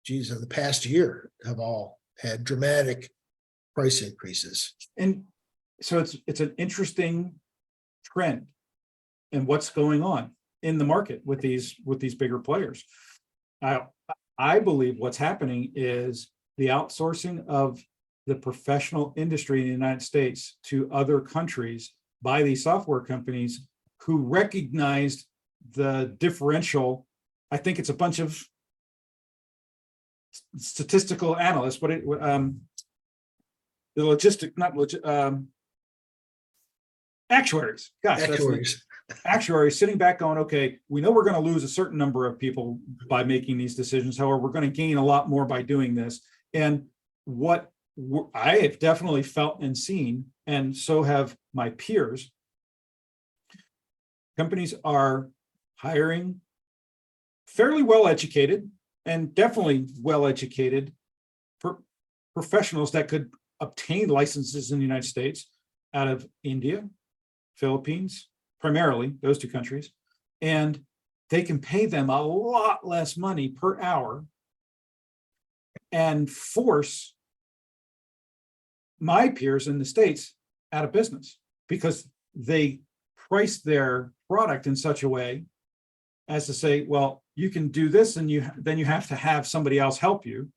geez, in the past year have all had dramatic price increases. And so it's an interesting trend in what's going on in the market with these bigger players. I believe what's happening is the outsourcing of the professional industry in the United States to other countries by these software companies who recognized the differential. I think it's a bunch of statistical analysts, the logistic, not legit, actuaries. Gosh, Actuaries. Actuaries sitting back going, okay, we know we're going to lose a certain number of people by making these decisions. However, we're going to gain a lot more by doing this. And what I have definitely felt and seen, and so have my peers, companies are hiring fairly well-educated and definitely well-educated professionals that could obtain licenses in the United States out of India, Philippines, primarily those two countries, and they can pay them a lot less money per hour and force my peers in the States out of business because they price their product in such a way as to say, well, you can do this and then you have to have somebody else help you.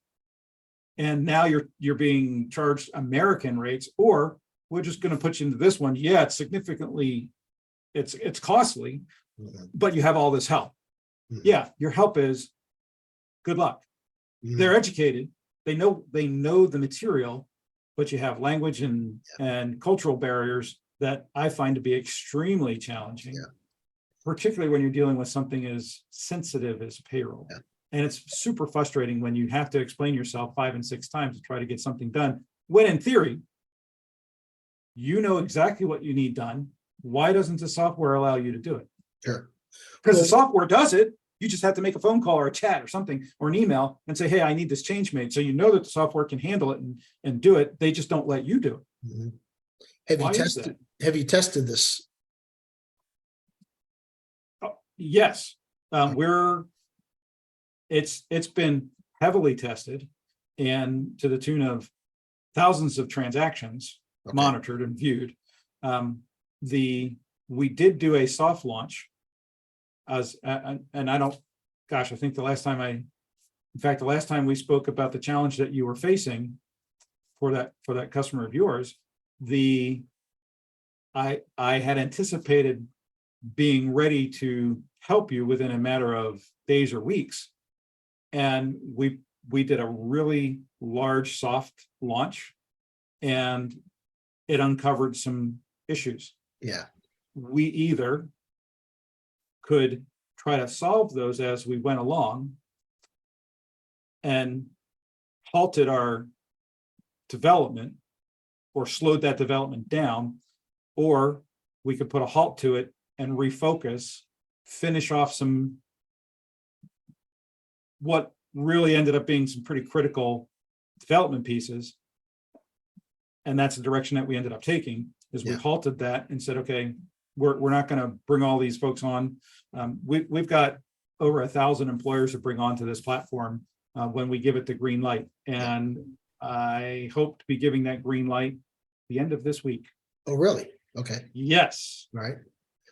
And now you're being charged American rates, or we're just going to put you into this one. Yeah, it's significantly, it's costly, but you have all this help. Yeah, your help is good luck. They're educated. They know the material, but you have language and cultural barriers that I find to be extremely challenging, particularly when you're dealing with something as sensitive as payroll. And it's super frustrating when you have to explain yourself 5 and 6 times to try to get something done, when in theory, you know exactly what you need done. Why doesn't the software allow you to do it? Sure. Because the software does it. You just have to make a phone call or a chat or something or an email and say, hey, I need this change made. So you know that the software can handle it and do it. They just don't let you do it. Have you tested this? Oh, yes. It's been heavily tested, and to the tune of thousands of transactions monitored and viewed. We did do a soft launch and I don't, gosh, I think the last time we spoke about the challenge that you were facing for that customer of yours, I had anticipated being ready to help you within a matter of days or weeks. And we did a really large soft launch, and it uncovered some issues. Yeah. We either could try to solve those as we went along and halted our development or slowed that development down, or we could put a halt to it and refocus, finish off what really ended up being some pretty critical development pieces. And that's the direction that we ended up taking, is we halted that and said, okay, we're not going to bring all these folks on. We've got over 1,000 employers to bring onto this platform when we give it the green light. And I hope to be giving that green light the end of this week. Oh, really? Okay. Yes. Right.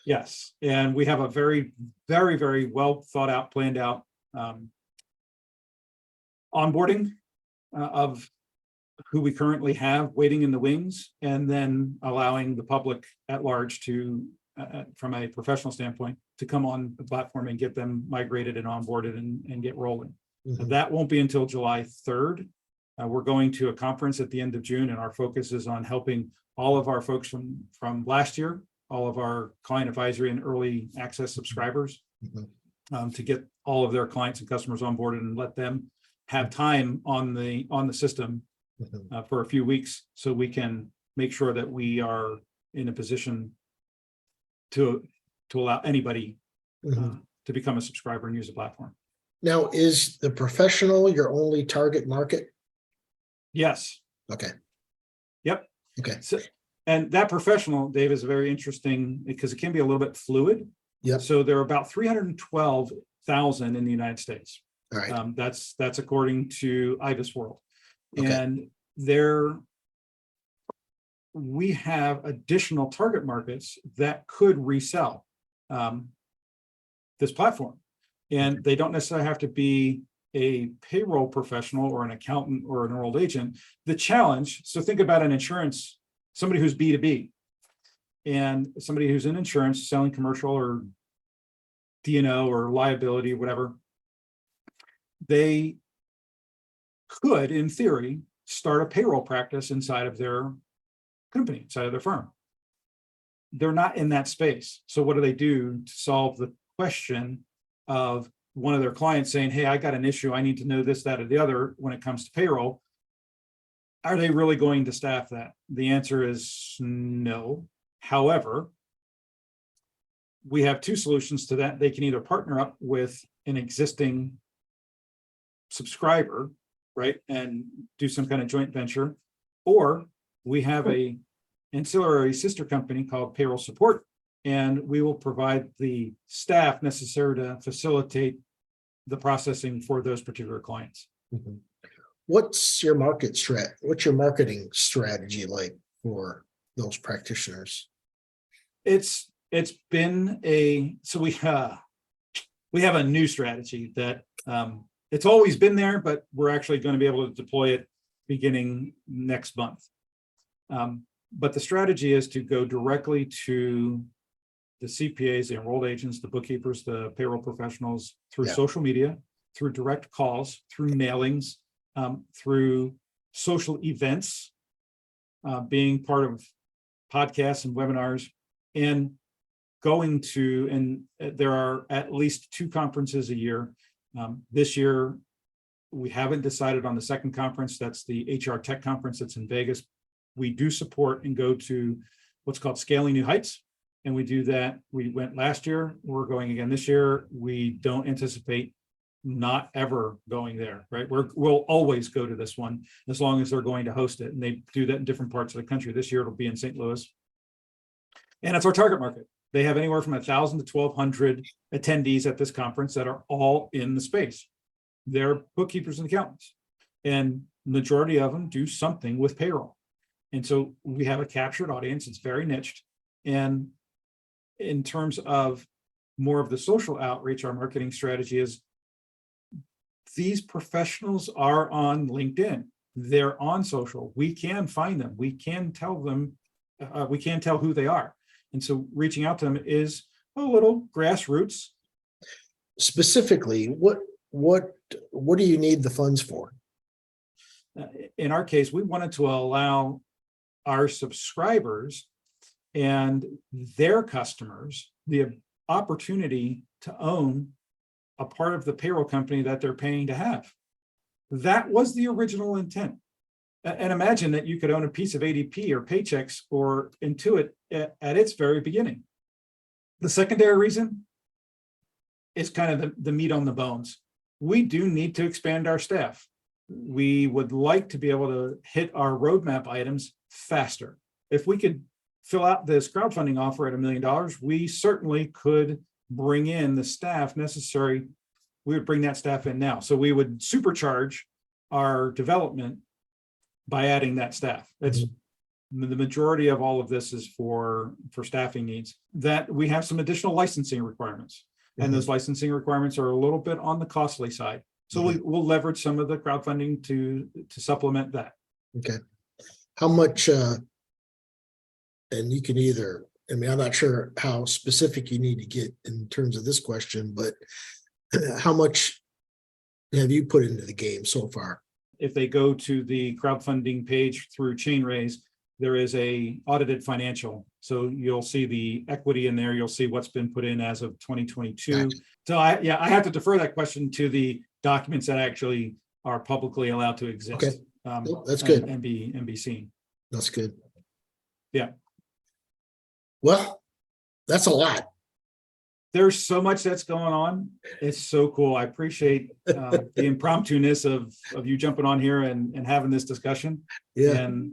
Yes. And we have a very, very, very well thought out, planned out onboarding of who we currently have waiting in the wings, and then allowing the public at large to, from a professional standpoint, to come on the platform and get them migrated and onboarded and get rolling. That won't be until July 3rd. We're going to a conference at the end of June, and our focus is on helping all of our folks from last year, all of our client advisory and early access subscribers, to get all of their clients and customers onboarded and let them have time on the system for a few weeks, so we can make sure that we are in a position to allow anybody to become a subscriber and use the platform. Now, is the professional your only target market? Yes. Okay. Yep. Okay. So, and that professional, Dave, is very interesting because it can be a little bit fluid. Yep. So there are about 312 thousand in the United States. All right. That's according to IBIS World. Okay. And we have additional target markets that could resell this platform. And they don't necessarily have to be a payroll professional or an accountant or an enrolled agent. The challenge, so think about an insurance, somebody who's B2B and somebody who's in insurance selling commercial or D&O or liability, whatever. They could, in theory, start a payroll practice inside of their company, inside of their firm. They're not in that space. So what do they do to solve the question of one of their clients saying, hey, I got an issue, I need to know this, that, or the other when it comes to payroll? Are they really going to staff that? The answer is no. However, we have two solutions to that. They can either partner up with an existing subscriber, right, and do some kind of joint venture, or we have a ancillary sister company called Payroll Support, and we will provide the staff necessary to facilitate the processing for those particular clients. Mhm. What's your marketing strategy like for those practitioners? It's been so we have a new strategy that it's always been there, but we're actually going to be able to deploy it beginning next month. But the strategy is to go directly to the CPAs, the enrolled agents, the bookkeepers, the payroll professionals through social media, through direct calls, through mailings, through social events, being part of podcasts and webinars, and going to, and there are at least 2 conferences a year. This year, we haven't decided on the second conference. That's the HR Tech Conference that's in Vegas. We do support and go to what's called Scaling New Heights. And we do that. We went last year. We're going again this year. We don't anticipate not ever going there, right? We'll always go to this one as long as they're going to host it. And they do that in different parts of the country. This year, it'll be in St. Louis. And it's our target market. They have anywhere from 1,000 to 1,200 attendees at this conference that are all in the space. They're bookkeepers and accountants, and majority of them do something with payroll. And so we have a captured audience. It's very niched. And in terms of more of the social outreach, our marketing strategy is these professionals are on LinkedIn. They're on social. We can find them. We can tell them, we can tell who they are. And so reaching out to them is a little grassroots. Specifically, what do you need the funds for? In our case, we wanted to allow our subscribers and their customers the opportunity to own a part of the payroll company that they're paying to have. That was the original intent. And imagine that you could own a piece of ADP or Paychex or Intuit at its very beginning. The secondary reason is kind of the meat on the bones. We do need to expand our staff. We would like to be able to hit our roadmap items faster. If we could fill out this crowdfunding offer at $1 million, we certainly could bring in the staff necessary. We would bring that staff in now. So we would supercharge our development by adding that staff. That's the majority of all of this is for staffing needs. That we have some additional licensing requirements, and those licensing requirements are a little bit on the costly side. So we'll leverage some of the crowdfunding to supplement that. Okay. How much, and you can either, I mean, I'm not sure how specific you need to get in terms of this question, but how much have you put into the game so far? If they go to the crowdfunding page through ChainRaise, there is a audited financial. So you'll see the equity in there. You'll see what's been put in as of 2022. Gotcha. So I have to defer that question to the documents that actually are publicly allowed to exist. Okay. That's good. And be seen. That's good. Yeah. Well, that's a lot. There's so much that's going on. It's so cool. I appreciate the impromptu-ness of you jumping on here and having this discussion. Yeah. And